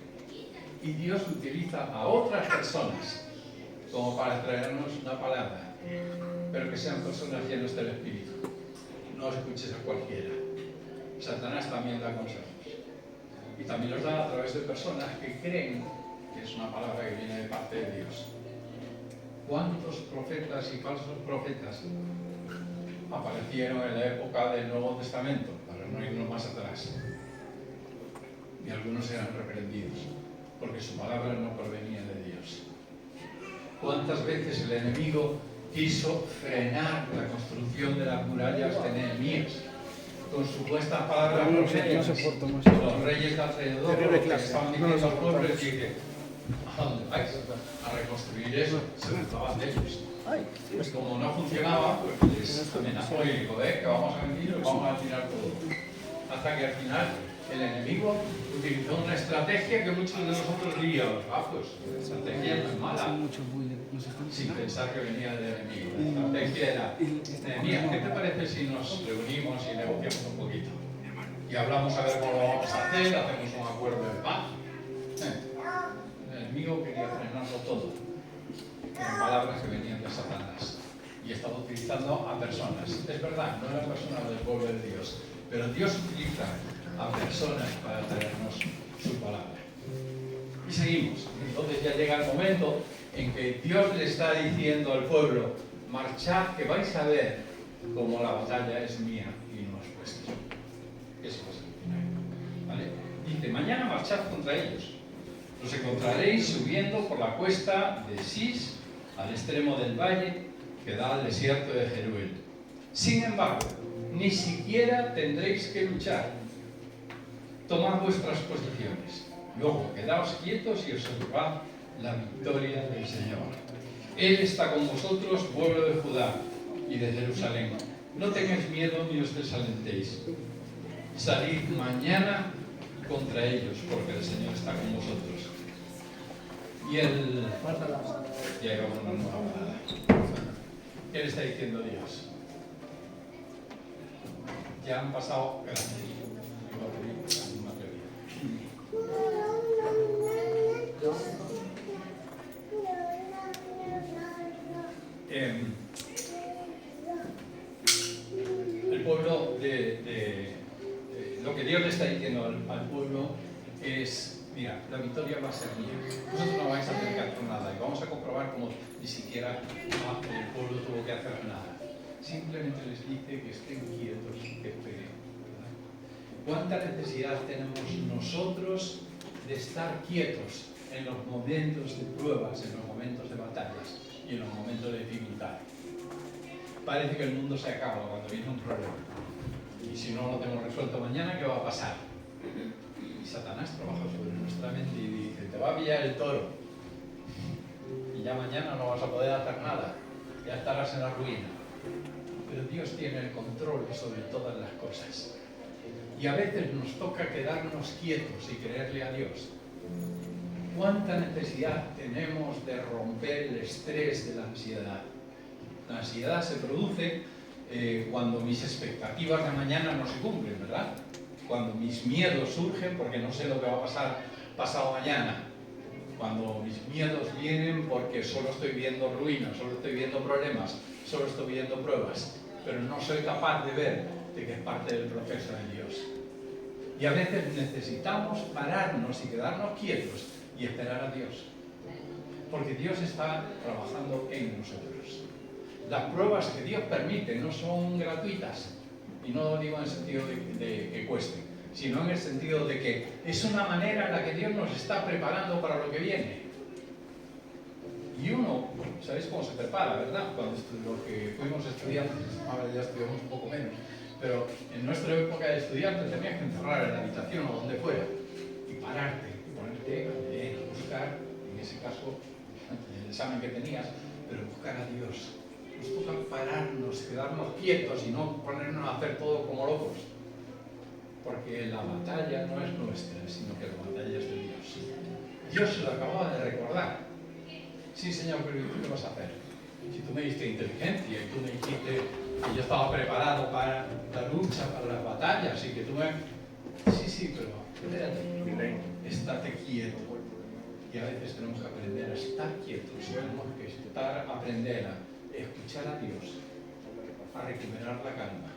Y Dios utiliza a otras personas como para traernos una palabra, pero que sean personas llenas del Espíritu. No escuches a cualquiera. Satanás también da consejos. Y también los da a través de personas que creen que es una palabra que viene de parte de Dios. ¿Cuántos profetas y falsos profetas aparecieron en la época del Nuevo Testamento? Para no irnos más atrás. Y algunos eran reprendidos, porque su palabra no provenía de Dios. ¿Cuántas veces el enemigo quiso frenar la construcción de las murallas de Nehemías con supuestas palabras proféticas? Los reyes de alrededor que estaban diciendo al pueblo y dicen, ¿a dónde vais? A reconstruir eso. Se burlaban de ellos. Pues como no funcionaba, pues les amenazó y dijo, que vamos a venir y vamos a tirar todo. Hasta que al final el enemigo utilizó una estrategia que muchos de nosotros diríamos, pues la estrategia no es mala, sin pensar que venía del enemigo. La estrategia era, Nehemías, ¿qué te parece si nos reunimos y negociamos un poquito? Y hablamos a ver cómo lo vamos a hacer, hacemos un acuerdo de paz. El enemigo quería frenarlo todo, con palabras que venían de Satanás. Y estaba utilizando a personas. Es verdad, no eran personas del pueblo de Dios, pero Dios utiliza a personas para traernos su palabra. Y seguimos. Entonces ya llega el momento en que Dios le está diciendo al pueblo, marchad que vais a ver cómo la batalla es mía y no es exterior. Eso va a ser final, ¿vale? Dice, mañana marchad contra ellos. Los encontraréis subiendo por la cuesta de Sis al extremo del valle que da al desierto de Jeruel. Sin embargo, ni siquiera tendréis que luchar. Tomad vuestras posiciones. Luego, quedaos quietos y observad la victoria del Señor. Él está con vosotros, pueblo de Judá y de Jerusalén. No tengáis miedo ni os desalentéis. Salid mañana contra ellos, porque el Señor está con vosotros. Y él... Y ahí vamos a una palabra. ¿Qué le está diciendo Dios? Ya han pasado... Gracias. El pueblo lo que Dios le está diciendo al pueblo es, mira, la victoria va a ser mía. Vosotros no vais a tener que hacer nada y vamos a comprobar cómo ni siquiera el pueblo tuvo que hacer nada. Simplemente les dice que estén quietos, que esperen. ¿Cuánta necesidad tenemos nosotros de estar quietos en los momentos de pruebas, en los momentos de batallas y en los momentos de dificultad? Parece que el mundo se acaba cuando viene un problema. Y si no lo tenemos resuelto mañana, ¿qué va a pasar? Y Satanás trabaja sobre nuestra mente y dice, te va a pillar el toro. Y ya mañana no vas a poder hacer nada. Ya estarás en la ruina. Pero Dios tiene el control sobre todas las cosas. Y a veces nos toca quedarnos quietos y creerle a Dios. ¿Cuánta necesidad tenemos de romper el estrés de la ansiedad? La ansiedad se produce cuando mis expectativas de mañana no se cumplen, ¿verdad? Cuando mis miedos surgen porque no sé lo que va a pasar pasado mañana. Cuando mis miedos vienen porque solo estoy viendo ruinas, solo estoy viendo problemas, solo estoy viendo pruebas, pero no soy capaz de ver de que es parte del proceso de Dios. Y a veces necesitamos pararnos y quedarnos quietos y esperar a Dios. Porque Dios está trabajando en nosotros. Las pruebas que Dios permite no son gratuitas. Y no digo en el sentido de que cuesten, sino en el sentido de que es una manera en la que Dios nos está preparando para lo que viene. Y uno, ¿sabéis cómo se prepara, verdad? Cuando los que fuimos estudiantes, ahora ya estudiamos un poco menos, pero en nuestra época de estudiantes tenías que encerrar en la habitación o donde fuera y pararte, y ponerte a leer, a buscar, en ese caso, el examen que tenías, pero buscar a Dios. Nos toca pararnos, quedarnos quietos y no ponernos a hacer todo como locos. Porque la batalla no es nuestra, sino que la batalla es de Dios. Dios se lo acababa de recordar. Sí, Señor, pero ¿y tú qué vas a hacer? Si tú me diste inteligencia y tú me dijiste que yo estaba preparado para la lucha, para las batallas y que tú me... Sí, pero espérate, estate quieto. Y a veces tenemos que aprender a estar quietos, tenemos que aprender a escuchar a Dios, a recuperar la calma,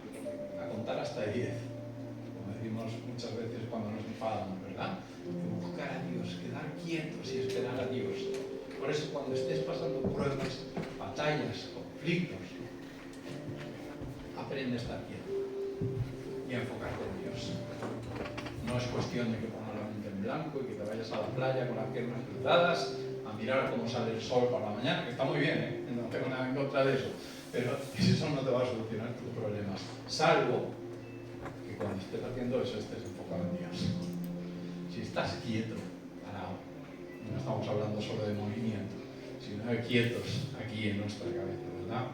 a contar hasta 10, como decimos muchas veces cuando nos enfadamos, ¿verdad? Buscar a Dios, quedar quietos y esperar a Dios. Por eso cuando estés pasando pruebas, batallas, conflictos, aprende a estar quieto y a enfocarte en Dios. No es cuestión de que pongas la mente en blanco y que te vayas a la playa con las piernas cruzadas a mirar cómo sale el sol por la mañana, que está muy bien, no tengo nada en contra de eso, pero eso no te va a solucionar tus problemas, salvo que cuando estés haciendo eso estés enfocado en Dios. Si estás quieto, parado, no estamos hablando solo de movimiento, sino de quietos aquí en nuestra cabeza, ¿verdad?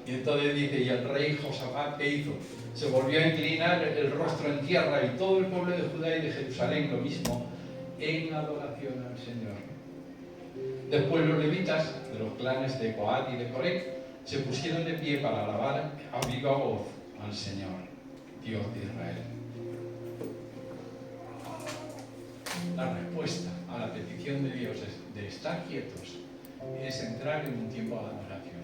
Y entonces dice, y el rey Josafat, ¿qué hizo? Se volvió a inclinar el rostro en tierra y todo el pueblo de Judá y de Jerusalén lo mismo, en adoración al Señor. Después los levitas de los clanes de Coat y de Coré se pusieron de pie para alabar a viva voz al Señor, Dios de Israel. La respuesta a la petición de Dios de estar quietos es entrar en un tiempo de adoración.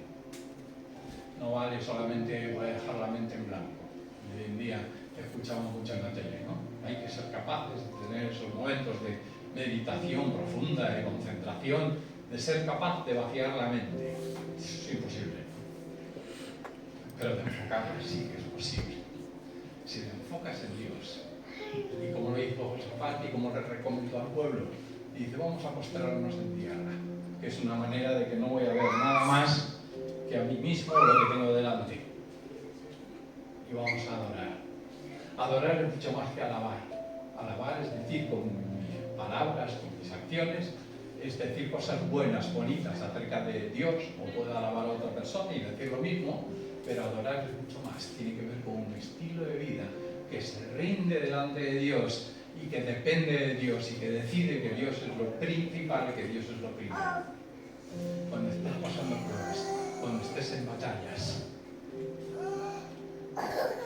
No vale solamente voy a dejar la mente en blanco. Hoy en día escuchamos mucho en la tele, ¿no? Hay que ser capaces de tener esos momentos de meditación profunda, de concentración, de ser capaz de vaciar la mente. Es imposible. Pero de enfocarla sí que es posible. si te enfocas en Dios, y como lo hizo Josafat y como le recomendó al pueblo, y dice, vamos a postrarnos en tierra, que es una manera de que no voy a ver nada más que a mí mismo o lo que tengo delante. Y vamos a adorar. Adorar es mucho más que alabar. Alabar es decir con mis palabras, con mis acciones, es decir cosas buenas, bonitas acerca de Dios, o puedo alabar a otra persona y decir lo mismo, pero adorar es mucho más. Tiene que ver con un estilo de vida que se rinde delante de Dios y que depende de Dios y que decide que Dios es lo principal, que Dios es lo primero. Cuando estés pasando pruebas, cuando estés en batallas,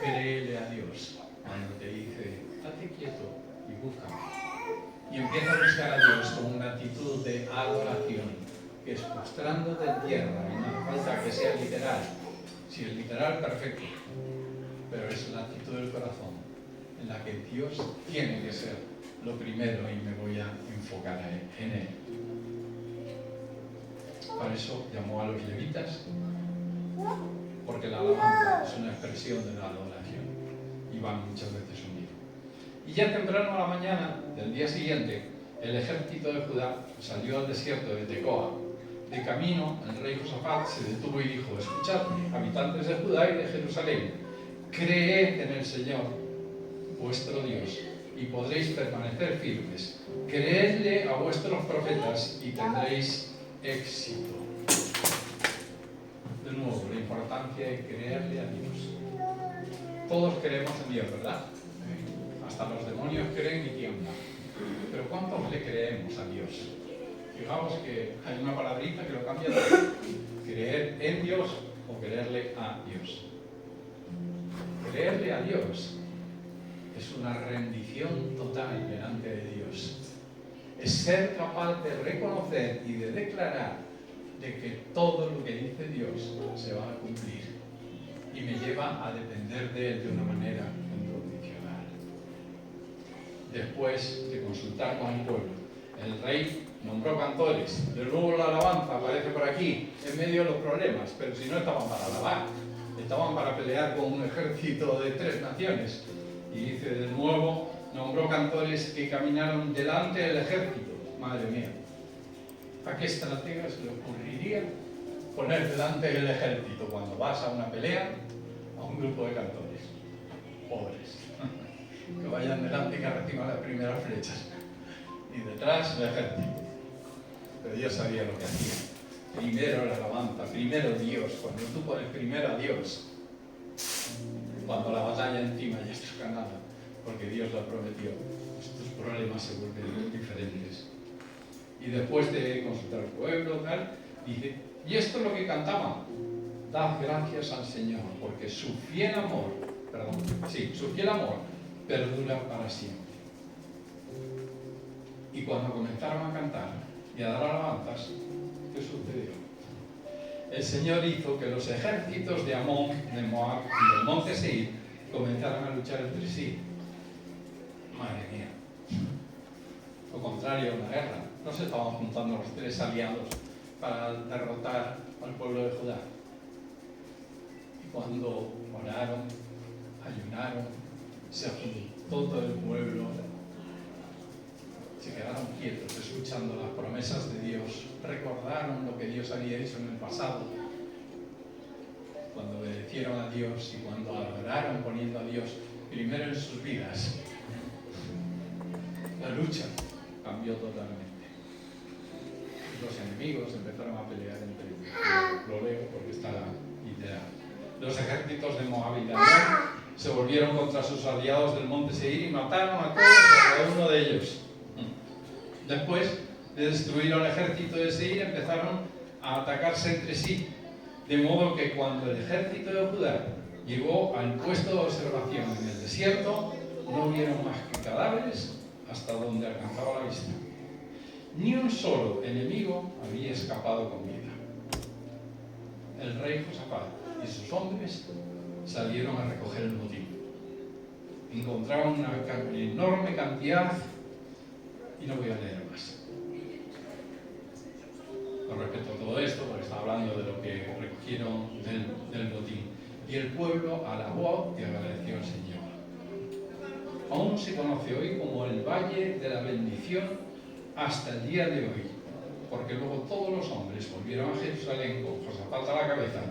créele a Dios cuando te dice, estate quieto y búscame. Y empieza a buscar a Dios con una actitud de adoración, que es postrándote en tierra, y no hace falta que sea literal. Si es literal, perfecto, pero es la actitud del corazón, en la que Dios tiene que ser lo primero y me voy a enfocar en Él. Para eso llamó a los levitas, porque la alabanza es una expresión de la adoración y van muchas veces unidos. Y ya temprano a la mañana del día siguiente, el ejército de Judá salió al desierto de Tecoa. De camino, el rey Josafat se detuvo y dijo, escuchadme, habitantes de Judá y de Jerusalén, creed en el Señor, vuestro Dios, y podréis permanecer firmes. Creedle a vuestros profetas y tendréis éxito. De nuevo, la importancia de creerle a Dios. Todos creemos en Dios, ¿verdad? Hasta los demonios creen y tiemblan. Pero ¿cuántos le creemos a Dios? Fijaos que hay una palabrita que lo cambia todo. Creer en Dios o creerle a Dios. Creerle a Dios es una rendición total delante de Dios. Es ser capaz de reconocer y de declarar de que todo lo que dice Dios se va a cumplir y me lleva a depender de Él de una manera incondicional. Después de consultar con el pueblo, el rey nombró cantores. De nuevo la alabanza aparece por aquí, en medio de los problemas, pero si no estaban para alabar, estaban para pelear con un ejército de 3 naciones. Y dice, de nuevo, nombró cantores que caminaron delante del ejército. Madre mía, ¿a qué estratega se le ocurriría poner delante del ejército cuando vas a una pelea a un grupo de cantores? Pobres. Que vayan delante y que reciban las primeras flechas. Y detrás el ejército. Pero Dios sabía lo que hacía. Primero la alabanza, primero Dios. Cuando tú pones primero a Dios, cuando la batalla encima ya está ganada, porque Dios lo prometió, tus problemas se vuelven diferentes. Y después de consultar al pueblo, tal, dice, y esto es lo que cantaban: dad gracias al Señor, porque su fiel amor perdura para siempre. Y cuando comenzaron a cantar y a dar alabanzas, ¿qué sucedió? El Señor hizo que los ejércitos de Amón, de Moab y del monte Seir comenzaran a luchar entre sí. Madre mía. Lo contrario a una guerra. No se estaban juntando los 3 aliados para derrotar al pueblo de Judá. Y cuando oraron, ayunaron, se juntó todo el pueblo, se quedaron quietos escuchando las promesas de Dios, recordaron lo que Dios había hecho en el pasado, cuando obedecieron a Dios y cuando adoraron poniendo a Dios primero en sus vidas, la lucha cambió totalmente. Los enemigos empezaron a pelear entre ellos. Lo leo porque está literal. Los ejércitos de Moab y de Amón se volvieron contra sus aliados del monte Seir y mataron a todos y a cada uno de ellos. Después de destruir al ejército de Seir, empezaron a atacarse entre sí, de modo que cuando el ejército de Judá llegó al puesto de observación en el desierto, no vieron más que cadáveres hasta donde alcanzaba la vista. Ni un solo enemigo había escapado con vida. El rey Josafat y sus hombres salieron a recoger el botín. Encontraron una enorme cantidad y no voy a leer más. Con respecto a todo esto, porque está hablando de lo que recogieron del botín. Y el pueblo alabó y agradeció al Señor. aún se conoce hoy como el Valle de la Bendición hasta el día de hoy, porque luego todos los hombres volvieron a Jerusalén con Josafat a la cabeza,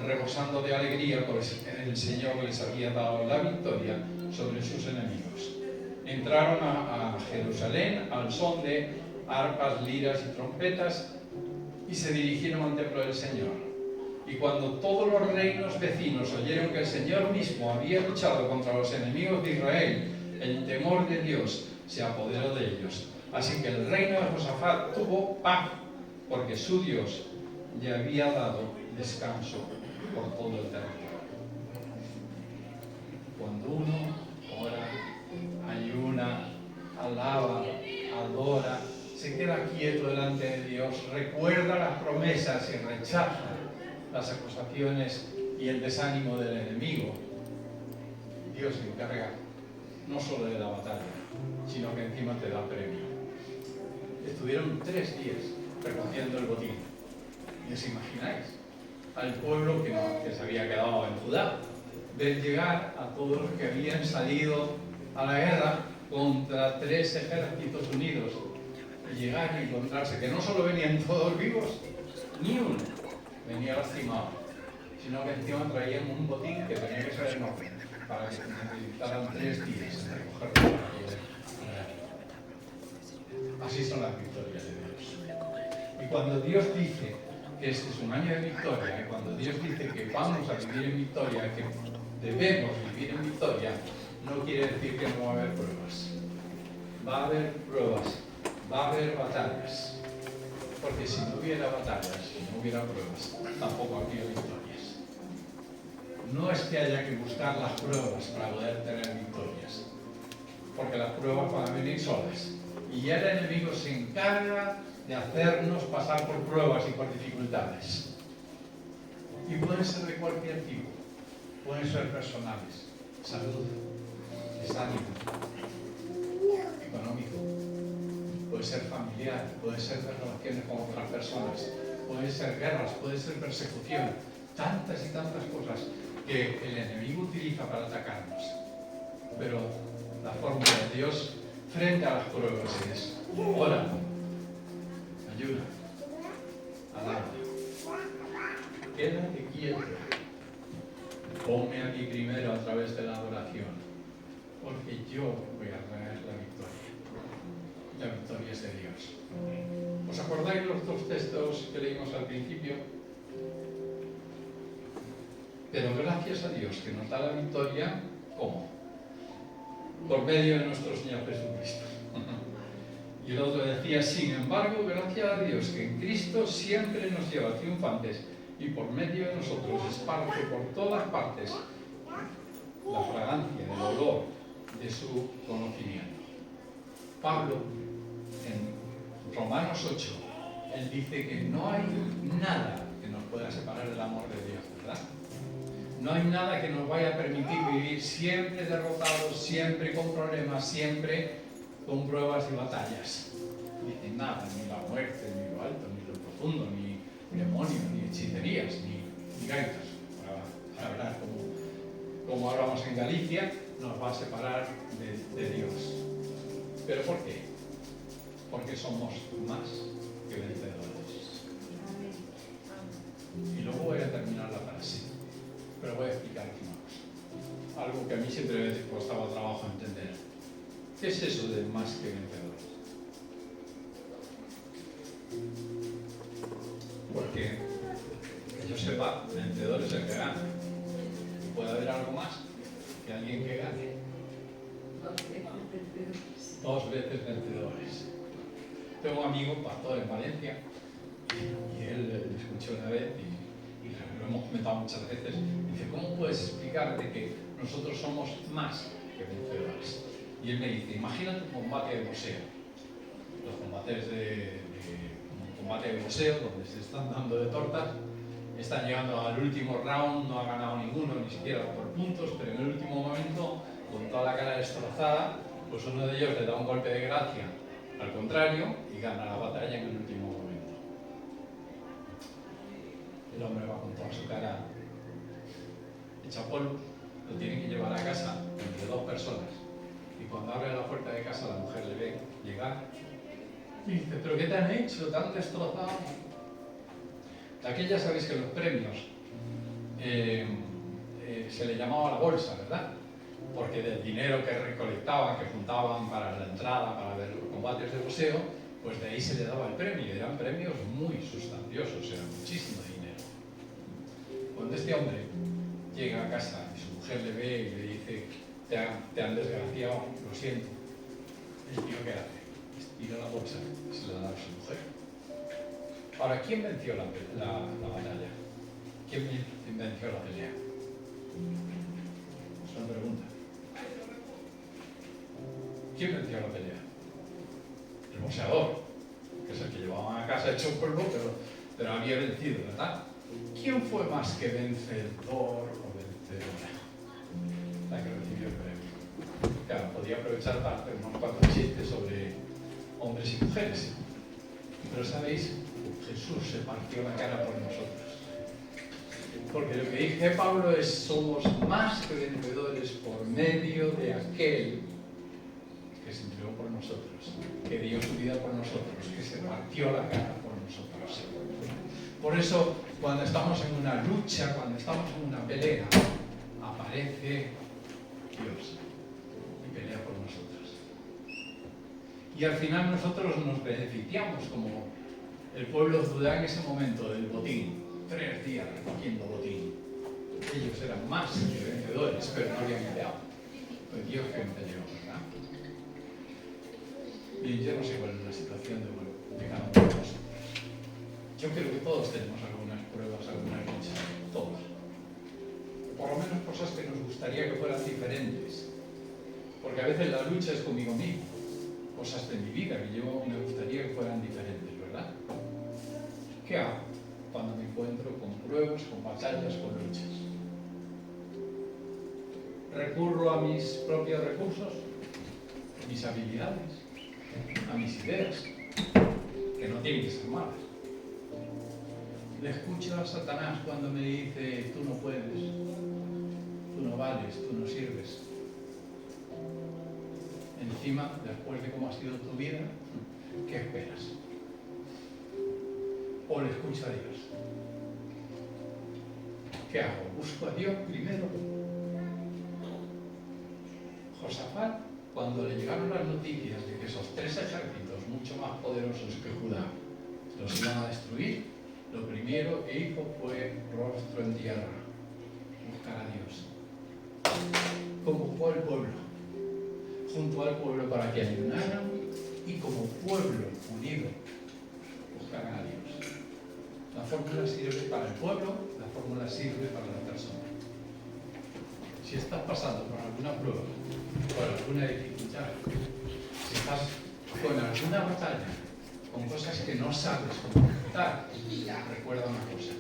rebosando de alegría por el Señor les había dado la victoria sobre sus enemigos. Entraron a Jerusalén al son de arpas, liras y trompetas y se dirigieron al templo del Señor. Y cuando todos los reinos vecinos oyeron que el Señor mismo había luchado contra los enemigos de Israel, el temor de Dios se apoderó de ellos. Así que el reino de Josafat tuvo paz, porque su Dios ya había dado descanso por todo el territorio. Cuando uno ora, ayuna, alaba, adora, se queda quieto delante de Dios, recuerda las promesas y rechaza las acusaciones y el desánimo del enemigo, Dios se encarga no solo de la batalla, sino que encima te da premio. Estuvieron 3 días recogiendo el botín. ¿Y os imagináis? Al pueblo que se había quedado en Judá, ver llegar a todos los que habían salido a la guerra contra 3 ejércitos unidos, y llegar y encontrarse que no solo venían todos vivos, ni uno venía lastimado, sino que encima traían un botín que tenía que ser enorme para que necesitaran 3 días en recogerlo para poder. Así son las victorias de Dios. Y cuando Dios dice que este es un año de victoria, y cuando Dios dice que vamos a vivir en victoria, que debemos vivir en victoria, no quiere decir que no va a haber pruebas. Va a haber pruebas, va a haber batallas. Porque si no hubiera batallas, si no hubiera pruebas, tampoco habría victorias. No es que haya que buscar las pruebas para poder tener victorias, porque las pruebas van a venir solas. Y ya el enemigo se encarga de hacernos pasar por pruebas y por dificultades. Y pueden ser de cualquier tipo. Pueden ser personales, salud, desánimo, económico. Puede ser familiar, puede ser de relaciones con otras personas, puede ser guerras, puede ser persecución, tantas y tantas cosas que el enemigo utiliza para atacarnos. Pero la fórmula de Dios frente a las pruebas es: ora, ayuda, alaba, quédate quieto, ponme a ti primero a través de la adoración, porque yo voy a traer la victoria. La victoria es de Dios. ¿Os acordáis los 2 textos que leímos al principio? Pero gracias a Dios que nos da la victoria, ¿cómo? Por medio de nuestro Señor Jesucristo. Y el otro decía: sin embargo, gracias a Dios que en Cristo siempre nos lleva triunfantes y por medio de nosotros esparce por todas partes la fragancia, el olor de su conocimiento. Pablo, en Romanos 8, él dice que no hay nada que nos pueda separar del amor de Dios, ¿verdad? No hay nada que nos vaya a permitir vivir siempre derrotados, siempre con problemas, siempre con pruebas y batallas. Dice nada, ni la muerte, ni lo alto, ni lo profundo, ni demonios, ni hechicerías, ni gaitas. Para hablar como hablamos en Galicia, nos va a separar de Dios. ¿Pero por qué? Porque somos más que vencedores. Y luego voy a terminar la frase, pero voy a explicar una cosa. Algo que a mí siempre me costaba trabajo entender. ¿Qué es eso de más que vencedores? Porque, que yo sepa, vencedor es el que gana. ¿Puede haber algo más que alguien que gane? 2 veces vencedores. Tengo un amigo, pastor en Valencia, y él me escuchó una vez y lo hemos comentado muchas veces. Dice: ¿cómo puedes explicar de que nosotros somos más que vencedores? Y él me dice: imagínate un combate de boxeo. Los combates un combate de boxeo donde se están dando de tortas, están llegando al último round, no ha ganado ninguno, ni siquiera por puntos, pero en el último momento, con toda la cara destrozada, pues uno de ellos le da un golpe de gracia al contrario y gana la batalla en el último momento. El hombre va con toda su cara hecha polvo, lo tienen que llevar a casa entre 2 personas. Y cuando abre la puerta de casa la mujer le ve llegar y dice, ¿pero qué te han hecho? ¿Te han destrozado? De aquella sabéis que los premios se le llamaba la bolsa, ¿verdad? Porque del dinero que recolectaban, que juntaban para la entrada, para ver los combates de boxeo, pues de ahí se le daba el premio. Eran premios muy sustanciosos, era muchísimo dinero. Cuando este hombre llega a casa y su mujer le ve y le dice, te han desgraciado, lo siento, el tío ¿qué hace? Estira la bolsa y se la da a su mujer. Ahora, ¿quién venció la batalla? ¿Quién venció la pelea? Es una pregunta. ¿Quién venció la pelea? El boxeador, que es el que llevaban a casa hecho polvo, pero había vencido, ¿verdad? ¿Quién fue más que vencedor o vencedora? La que recibió el premio. Claro, podía aprovechar para hacer unos cuantos chistes sobre hombres y mujeres. Pero sabéis, Jesús se partió la cara por nosotros. Porque lo que dice Pablo es, somos más que vencedores por medio de aquel que se entregó por nosotros, que dio su vida por nosotros, que se partió la cara por nosotros. Por eso, cuando estamos en una lucha, cuando estamos en una pelea, aparece Dios y pelea por nosotros. Y al final nosotros nos beneficiamos, como el pueblo de Judá en ese momento del botín, 3 días recogiendo botín. Ellos eran más que vencedores, pero no habían peleado. Fue Dios que peleó, ¿verdad? Bien, yo no sé cuál es la situación de cada uno de nosotros. Yo creo que todos tenemos algunas pruebas, algunas luchas, todos. Por lo menos cosas que nos gustaría que fueran diferentes. Porque a veces la lucha es conmigo mismo. Cosas de mi vida que yo me gustaría que fueran diferentes, ¿verdad? ¿Qué hago cuando me encuentro con pruebas, con batallas, con luchas? ¿Recurro a mis propios recursos, mis habilidades, a mis ideas, que no tienen que ser malas? ¿Le escucho a Satanás cuando me dice, tú no puedes, tú no vales, tú no sirves? Encima, después de cómo ha sido tu vida, ¿qué esperas? ¿O le escucho a Dios? ¿Qué hago? ¿Busco a Dios primero? Josafat, cuando le llegaron las noticias de que esos 3 ejércitos, mucho más poderosos que Judá, los iban a destruir, lo primero que hizo fue rostro en tierra, buscar a Dios. Convocó al pueblo, junto al pueblo para que ayunaran y como pueblo unido buscaran a Dios. La fórmula sirve para el pueblo, la fórmula sirve para la persona. Si estás pasando por alguna prueba, por alguna dificultad, si estás con alguna batalla, con cosas que no sabes cómo enfrentar, recuerda una cosa.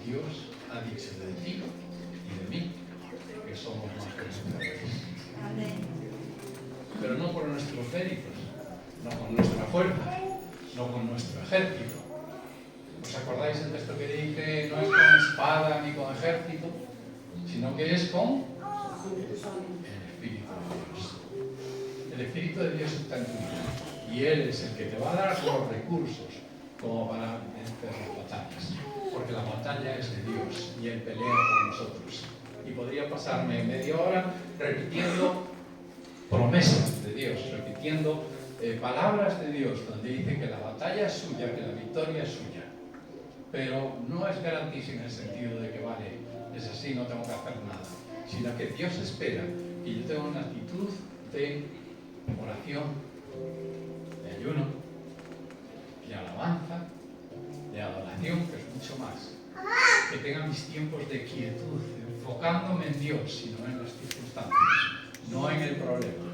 Dios ha dicho de ti y de mí que somos más que vencedores. Pero no por nuestros méritos, no con nuestra fuerza, no con nuestro ejército. ¿Os acordáis el texto que dije? No es con espada ni con ejército, sino que es con el Espíritu de Dios. El Espíritu de Dios está en tu vida y Él es el que te va a dar los recursos como para vencer las batallas. Porque la batalla es de Dios y Él pelea por nosotros. Y podría pasarme media hora repitiendo promesas de Dios, repitiendo palabras de Dios donde dice que la batalla es suya, que la victoria es suya. Pero no es garantía en el sentido de que vale, es así, no tengo que hacer nada, sino que Dios espera que yo tenga una actitud de oración, de ayuno, de alabanza, de adoración, que es mucho más, que tenga mis tiempos de quietud, enfocándome en Dios y no en las circunstancias, no en el problema,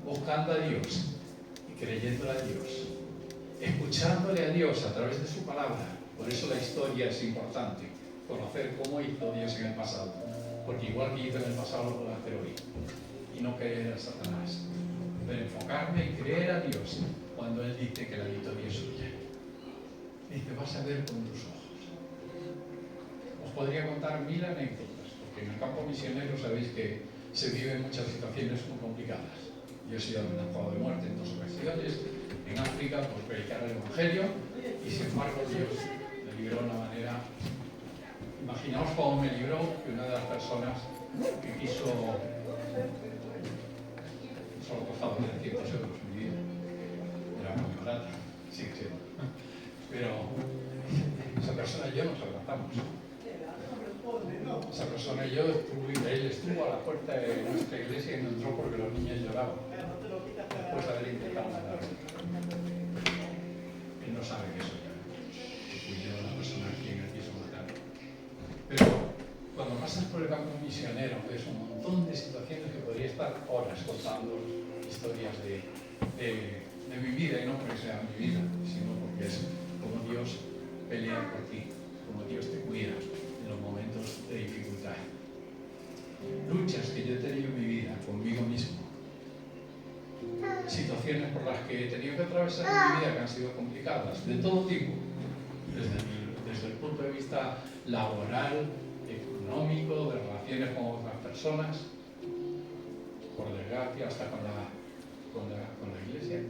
buscando a Dios y creyéndole a Dios, escuchándole a Dios a través de su palabra. Por eso la historia es importante, conocer cómo hizo Dios en el pasado, porque igual que hizo en el pasado lo puedo hacer hoy, y no creer a Satanás, pero enfocarme y creer a Dios cuando Él dice que la victoria es suya. Dice, vas a ver con tus ojos. Os podría contar 1000 anécdotas, porque en el campo misionero sabéis que se viven muchas situaciones muy complicadas. Yo he sido amenazado de muerte en 2 ocasiones en África por predicar el Evangelio y sin embargo Dios me libró de una manera. Imaginaos cómo me libró que una de las personas que quiso solo costaba 300 euros mi vida. Era muy barata, sigue siendo. Pero esa persona y yo nos abrazamos. Esa persona y yo, él estuvo a la puerta de nuestra iglesia y no entró porque los niños lloraban. Después de haber intentado matar. Él no sabe que soy yo. Que fui yo la persona a quien él quiso matar. Pero cuando pasas por el campo misionero, ves un montón de situaciones que podría estar horas contando historias de mi vida, y no porque sea mi vida, sino porque es como Dios pelea por ti, como Dios te cuida en los momentos de dificultad. Luchas que yo he tenido en mi vida conmigo mismo, situaciones por las que he tenido que atravesar en mi vida que han sido complicadas, de todo tipo, desde el punto de vista laboral, económico, de relaciones con otras personas, por desgracia hasta con la iglesia.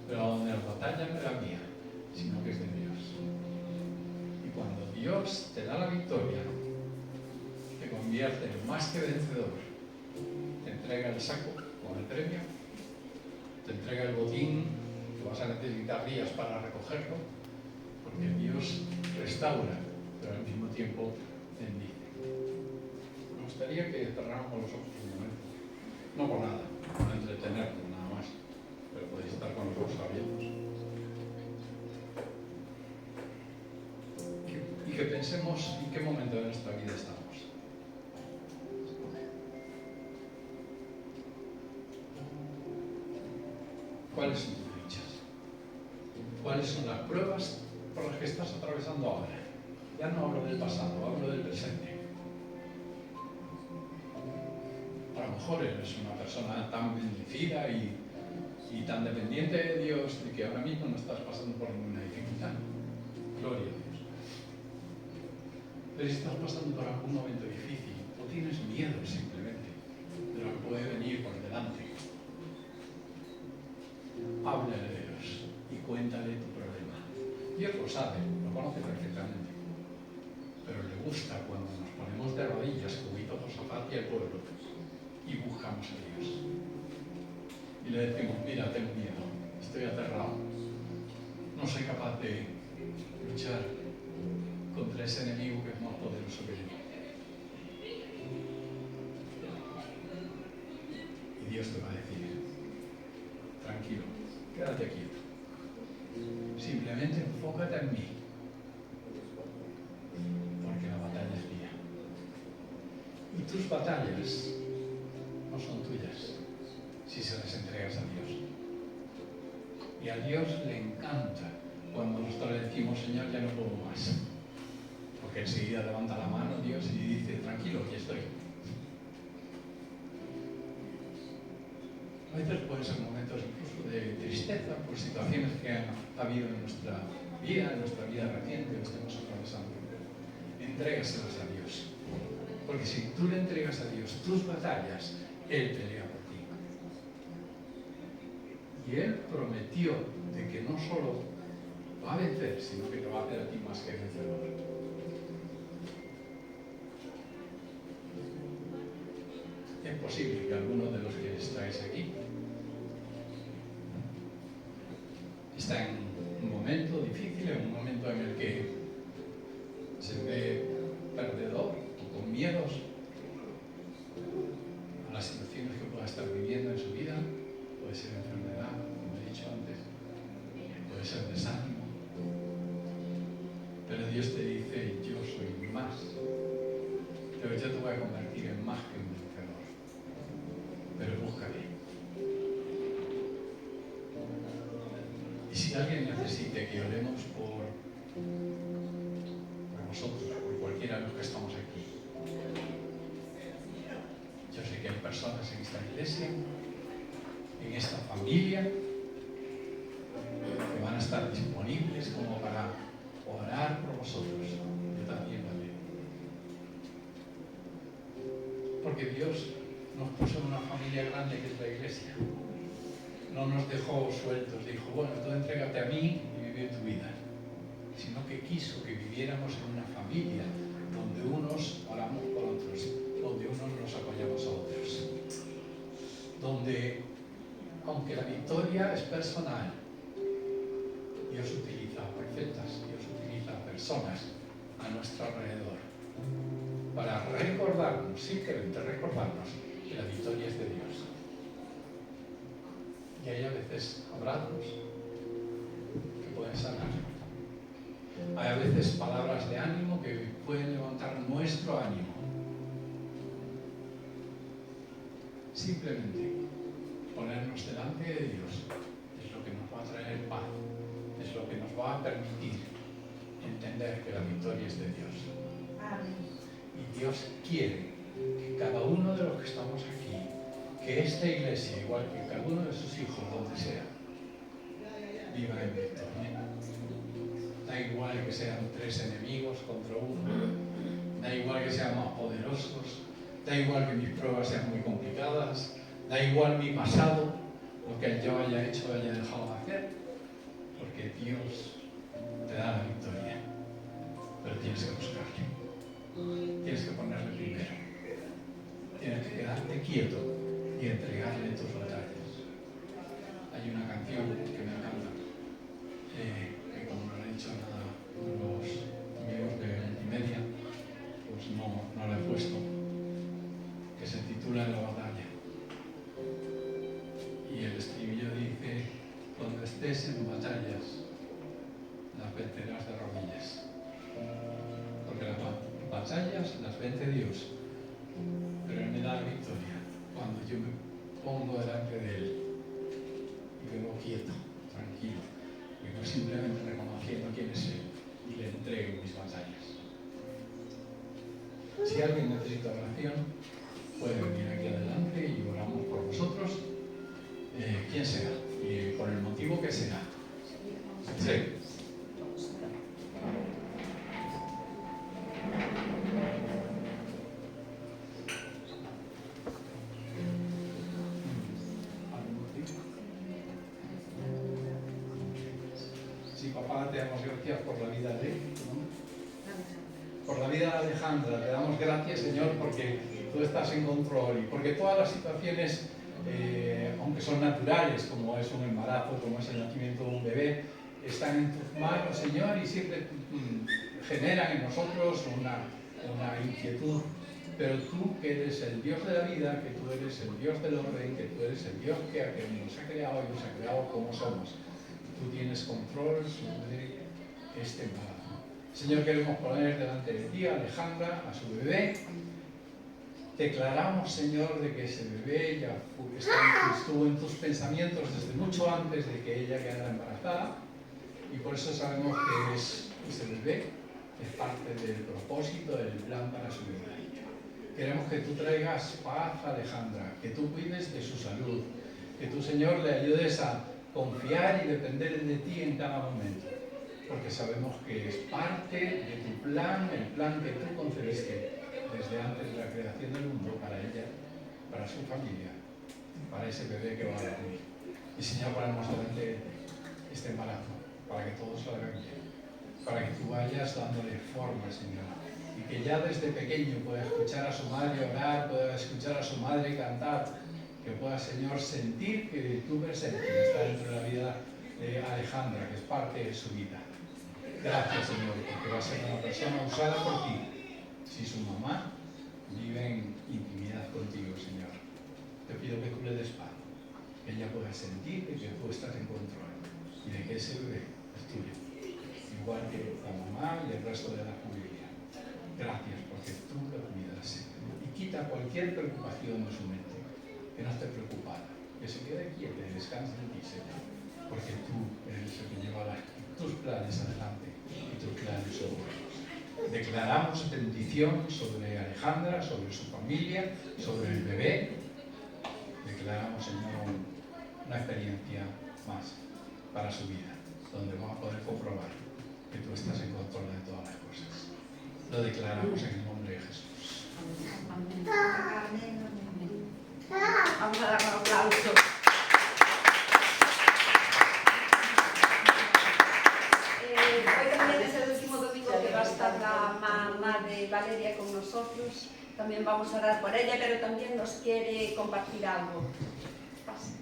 Pero donde la batalla no era mía, sino que es de Dios. Y cuando Dios te da la victoria, te convierte en más que vencedor, te entrega el saco con el premio, te entrega el botín, que vas a necesitar días para recogerlo, porque Dios restaura, pero al mismo tiempo bendice. Me gustaría que cerráramos los ojos un momento, no por nada, por entretenernos nada más, pero podéis estar con los ojos abiertos. Y que pensemos en qué momento de nuestra vida estamos. ¿Cuáles son tus luchas? ¿Cuáles son las pruebas por las que estás atravesando ahora? Ya no hablo del pasado, hablo del presente. A lo mejor eres una persona tan bendecida y tan dependiente de Dios de que ahora mismo no estás pasando por ninguna dificultad. Gloria a Dios. Pero si estás pasando por algún momento difícil o tienes miedo simplemente de lo que puede venir por delante, háblale de Dios y cuéntale tu problema. Dios lo sabe, lo conoce perfectamente, pero le gusta cuando nos ponemos de rodillas como hizo Josafat y el pueblo y buscamos a Dios y le decimos: mira, tengo miedo, estoy aterrado, no soy capaz de luchar contra ese enemigo que es más poderoso que yo. Y Dios te va a decir: tranquilo, quédate quieto, simplemente enfócate en mí, porque la batalla es mía. Y tus batallas no son tuyas si se las entregas a Dios. Y a Dios le encanta cuando nosotros le decimos: Señor, ya no puedo más. Porque enseguida levanta la mano Dios y dice: tranquilo, aquí estoy. A veces pueden ser momentos incluso de tristeza por situaciones que han habido en nuestra vida reciente, que estamos atravesando. Entrégaselas a Dios. Porque si tú le entregas a Dios tus batallas, Él pelea por ti. Y Él prometió de que no solo va a vencer, sino que te va a hacer a ti más que vencedor. Es posible que algunos de los que estáis aquí está en un momento difícil, en un momento en el que se ve perdedor o con miedos a las situaciones que pueda estar viviendo en su vida. Puede ser enfermedad, como he dicho antes, puede ser desánimo, pero Dios te dice: yo soy más, pero yo te voy a convertir en más que un vencedor, pero búscame. Y si alguien necesite que oremos por vosotros, por cualquiera de los que estamos aquí, yo sé que hay personas en esta iglesia, en esta familia, que van a estar disponibles como para orar por vosotros. Yo también lo haré. porque Dios nos puso en una familia grande que es la iglesia. No nos dejó sueltos, dijo, bueno, tú entrégate a mí y vive tu vida. Sino que quiso que viviéramos en una familia donde unos oramos por otros, donde unos nos apoyamos a otros. Donde, aunque la victoria es personal, Dios utiliza profetas, Dios utiliza personas a nuestro alrededor para recordarnos, simplemente recordarnos que la victoria es de Dios. Y hay a veces abrazos que pueden sanar. Hay a veces palabras de ánimo que pueden levantar nuestro ánimo. Simplemente ponernos delante de Dios es lo que nos va a traer paz, es lo que nos va a permitir entender que la victoria es de Dios. Y Dios quiere que cada uno de los que estamos aquí, que esta iglesia, igual que cada uno de sus hijos, donde sea, viva en victoria. Da igual que sean 3 enemigos contra uno, da igual que sean más poderosos, da igual que mis pruebas sean muy complicadas, da igual mi pasado, lo que yo haya hecho o haya dejado de hacer, porque Dios te da la victoria, pero tienes que buscarle, tienes que ponerle primero, tienes que quedarte quieto y entregarle tus batallas. Hay una canción que me encanta, que como no le he dicho nada a los amigos de Multimedia, pues no la he puesto, que se titula La batalla. Y el estribillo dice, cuando estés en batallas, las vencerás de rodillas. Porque las batallas las vence Dios, pero Él me da la victoria cuando yo me pongo delante de Él y vengo quieto, tranquilo, vengo simplemente reconociendo quién es Él y le entrego mis batallas. Si alguien necesita oración, puede venir aquí adelante y oramos por vosotros, quien sea, y por el motivo que sea. Sí. Sí, papá, te damos gracias por la vida de por la vida de Alejandra. Te damos gracias, Señor, porque tú estás en control y porque todas las situaciones, aunque son naturales, como es un embarazo, como es el nacimiento de un bebé, están en tus manos, Señor, y siempre generan en nosotros una inquietud. Pero tú, que eres el Dios de la vida, que tú eres el Dios del orden, que tú eres el Dios que nos ha creado y nos ha creado como somos, tú tienes control sobre este embarazo. Señor, queremos poner delante de ti a Alejandra, a su bebé. Declaramos, Señor, de que ese bebé ya estuvo en tus pensamientos desde mucho antes de que ella quedara embarazada, y por eso sabemos que ese bebé es parte del propósito, del plan para su vida. Queremos que tú traigas paz a Alejandra, que tú cuides de su salud, que tú, Señor, le ayudes a confiar y depender de ti en cada momento, porque sabemos que es parte de tu plan, el plan que tú concebiste desde antes de la creación del mundo para ella, para su familia, para ese bebé que va a venir. Y Señor, ponemos delante este embarazo, para que todo salga bien, para que tú vayas dándole forma, Señor, y que ya desde pequeño pueda escuchar a su madre orar, pueda escuchar a su madre cantar, que pueda, Señor, sentir que tu presencia está dentro de la vida de Alejandra, que es parte de su vida. Gracias, Señor, porque va a ser una persona usada por ti. Si su mamá vive en intimidad contigo, Señor, te pido que tú le des paz, que ella pueda sentir que tú estás en control y de que ese bebé es tuyo, igual que la mamá y el resto de la familia. Gracias porque tú lo cuidas, Señor, y quita cualquier preocupación de su mente, que no esté preocupada, que se quede quieta y descanse en ti, Señor, porque tú eres el que llevará tus planes adelante y tus planes son buenos. Declaramos bendición sobre Alejandra, sobre su familia, sobre el bebé. Declaramos, Señor, una experiencia más para su vida, donde vamos a poder comprobar que tú estás en control de todas las cosas. Lo declaramos en el nombre de Jesús. Amén. Vamos a dar un aplauso. Hoy también es el último domingo que va a estar la mamá de Valeria con nosotros. También vamos a orar por ella, pero también nos quiere compartir algo. Pasa.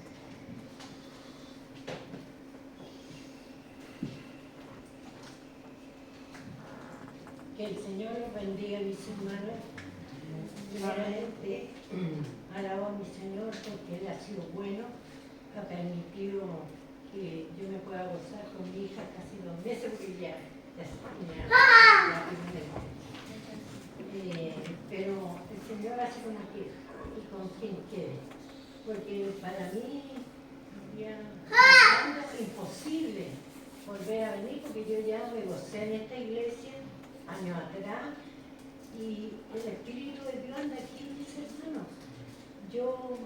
Que el Señor los bendiga, mis hermanos. Primeramente, alabo a mi Señor porque Él ha sido bueno, ha permitido que yo me pueda gozar con mi hija casi 2 meses, porque ya pero el Señor hace como quiere y con quien quiere, porque para mí ya es imposible volver a venir, porque yo ya me gocé en esta iglesia años atrás, y el Espíritu de Dios anda aquí, mis hermanos. Yo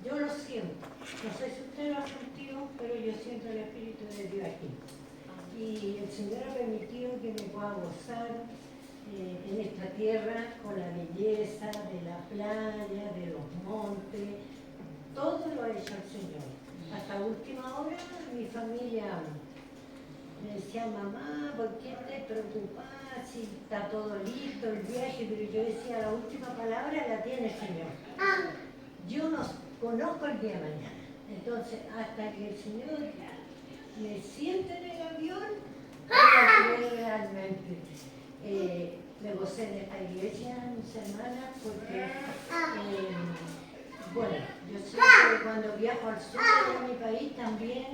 lo siento. No sé si usted lo ha sentido, pero yo siento el Espíritu de Dios aquí. Y el Señor ha permitido que me pueda gozar en esta tierra con la belleza de la playa, de los montes. Todo lo ha hecho el Señor. Hasta última hora mi familia me decía, mamá, ¿por qué te preocupas si está todo listo el viaje? Pero yo decía, la última palabra la tiene el Señor. Yo no conozco el día de mañana. Entonces, hasta que el Señor me siente en el avión, yo realmente me gocé en esta iglesia, mis hermanas, porque, bueno, yo sé que cuando viajo al sur de mi país también,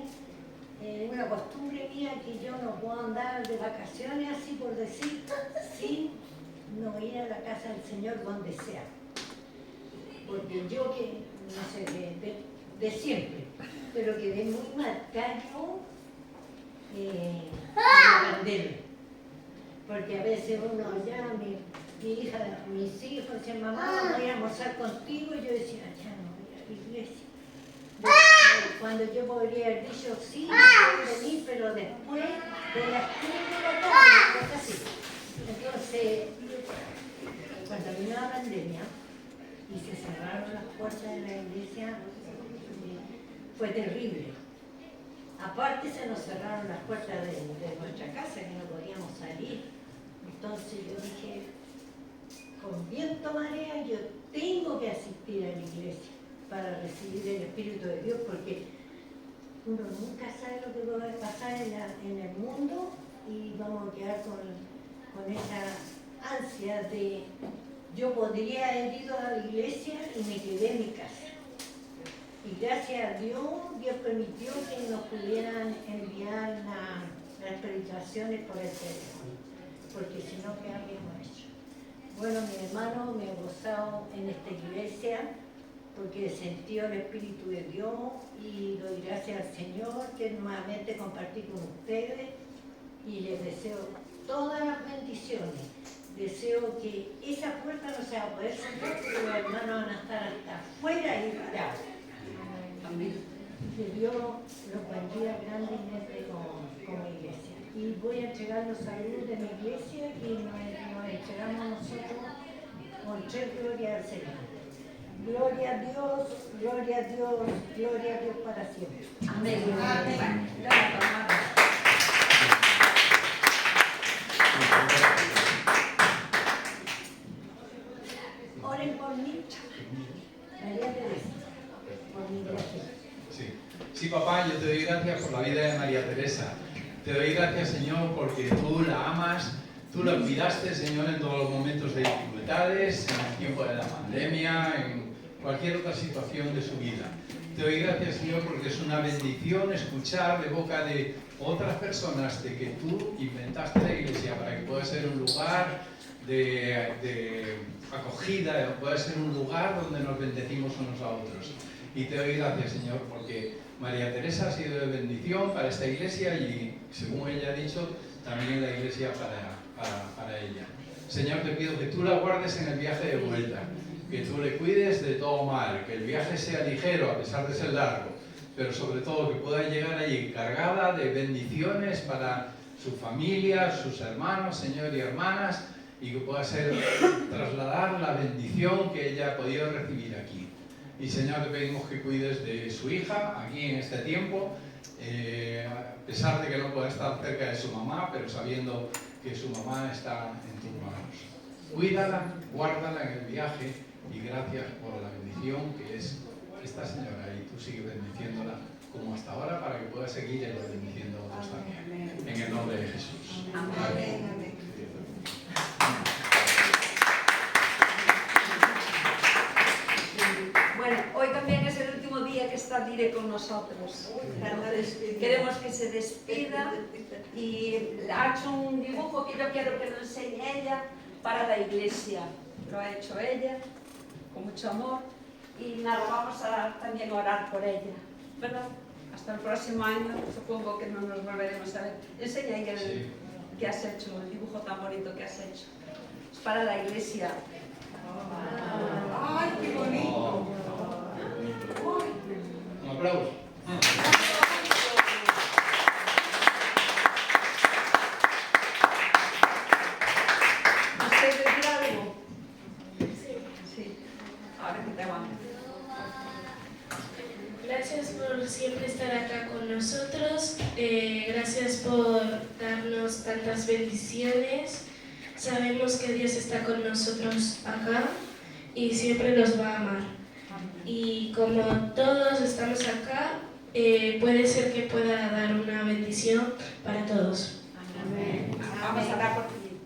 una costumbre mía que yo no puedo andar de vacaciones, así por decir, sin no ir a la casa del Señor donde sea. Porque yo que, no sé, de siempre, pero quedé muy marcado en la pandemia. Porque a veces uno ya, mi hija, mis hijos decían, mamá, voy a almorzar contigo, y yo decía, ya no voy a la iglesia. Cuando yo podría haber dicho, sí, puedo venir, pero después de las 3 de la tarde, cosas así. Entonces, cuando vino la pandemia y se cerraron las puertas de la iglesia, fue terrible. Aparte se nos cerraron las puertas de nuestra casa, que no podíamos salir. Entonces yo dije, con viento marea, yo tengo que asistir a la iglesia para recibir el Espíritu de Dios, porque uno nunca sabe lo que puede pasar en el mundo, y vamos a quedar con esa ansia de, yo podría haber ido a la iglesia y me quedé en mi casa. Y gracias a Dios, Dios permitió que nos pudieran enviar las predicaciones por el teléfono, porque si no, ¿qué habríamos hecho? Bueno, mi hermano, me he gozado en esta iglesia, porque he sentido el Espíritu de Dios, y doy gracias al Señor que nuevamente compartí con ustedes, y les deseo todas las bendiciones. Deseo que esa puerta no se va a poder cerrar, porque los hermanos van a estar hasta afuera y parados. Que Dios los bendiga grandemente como iglesia. Y voy a entregar los saludos de mi iglesia, y nos entregamos nosotros con 3 glorias al Señor. Gloria a Dios, gloria a Dios, gloria a Dios para siempre. Amén. Amén. Gracias. Oren por mí, María Teresa, por mi gracia. Sí, papá, yo te doy gracias por la vida de María Teresa. Te doy gracias, Señor, porque tú la amas, tú la cuidaste, Señor, en todos los momentos de dificultades, en el tiempo de la pandemia, en cualquier otra situación de su vida. Te doy gracias, Señor, porque es una bendición escuchar de boca de otras personas de que tú inventaste la iglesia para que pueda ser un lugar de acogida, pueda ser un lugar donde nos bendecimos unos a otros. Y te doy gracias, Señor, porque María Teresa ha sido de bendición para esta iglesia y, según ella ha dicho, también la iglesia para ella. Señor, te pido que tú la guardes en el viaje de vuelta, que tú le cuides de todo mal, que el viaje sea ligero a pesar de ser largo, pero sobre todo que pueda llegar allí cargada de bendiciones para su familia, sus hermanos, Señor, y hermanas, y que pueda trasladar la bendición que ella ha podido recibir aquí. Y Señor, te pedimos que cuides de su hija aquí en este tiempo, a pesar de que no puede estar cerca de su mamá, pero sabiendo que su mamá está en tus manos. Cuídala, guárdala en el viaje y gracias por la bendición que es esta señora, y tú sigues bendiciéndola como hasta ahora para que pueda seguir ella bendiciendo a otros también. En el nombre de Jesús. Amén. Bueno, hoy también es el último día que está Dire con nosotros. Entonces, queremos que se despida y ha hecho un dibujo que yo quiero que lo enseñe ella para la iglesia. Lo ha hecho ella con mucho amor y nada, vamos a también orar por ella, ¿verdad? Hasta el próximo año, supongo que no nos volveremos a ver. Enseña el que has hecho, el dibujo tan bonito que has hecho. Es para la iglesia. ¡Ay, qué bonito! Un aplauso. ¿Quieres decir algo? Sí. A ver qué te aguanta. Gracias por siempre estar acá con nosotros, gracias por darnos tantas bendiciones. Sabemos que Dios está con nosotros acá y siempre nos va a amar. Y como todos estamos acá, puede ser que pueda dar una bendición para todos. Amén. Vamos a orar por ti.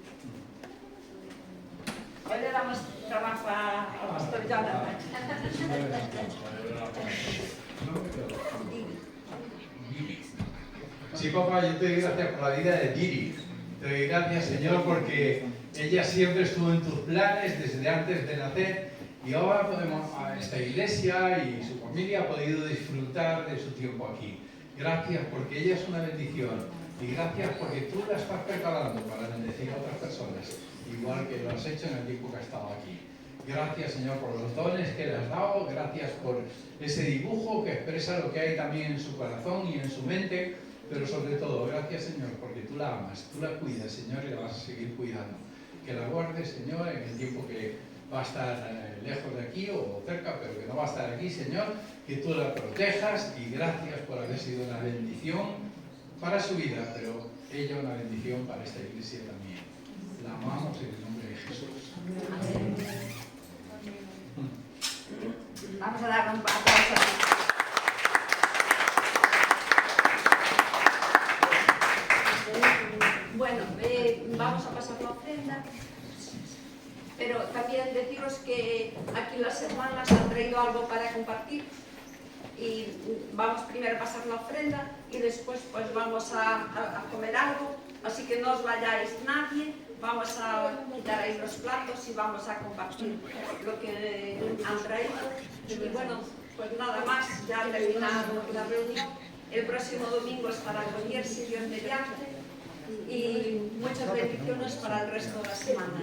Hoy le damos trabajo al pastor Jonathan. Sí, papá, yo te doy gracias por la vida de Diri. Te doy gracias, Señor, porque ella siempre estuvo en tus planes desde antes de nacer y ahora podemos, a esta iglesia y su familia ha podido disfrutar de su tiempo aquí. Gracias porque ella es una bendición y gracias porque tú la estás preparando para bendecir a otras personas, igual que lo has hecho en el tiempo que ha estado aquí. Gracias, Señor, por los dones que le has dado, gracias por ese dibujo que expresa lo que hay también en su corazón y en su mente, pero sobre todo, gracias, Señor, porque tú la amas, tú la cuidas, Señor, y la vas a seguir cuidando. Que la guardes, Señor, en el tiempo que va a estar lejos de aquí o cerca, pero que no va a estar aquí, Señor, que tú la protejas y gracias por haber sido una bendición para su vida, pero ella una bendición para esta iglesia también. La amamos en el nombre de Jesús. Amén. Vamos a dar un aplauso. Bueno, vamos a pasar la ofrenda, pero también deciros que aquí las hermanas han traído algo para compartir y vamos primero a pasar la ofrenda y después pues vamos a comer algo, así que no os vayáis nadie, vamos a quitar ahí los platos y vamos a compartir lo que han traído. Y bueno, pues nada más, ya ha terminado la reunión. El próximo domingo es para acogerse, Dios mediante, y muchas bendiciones para el resto de la semana.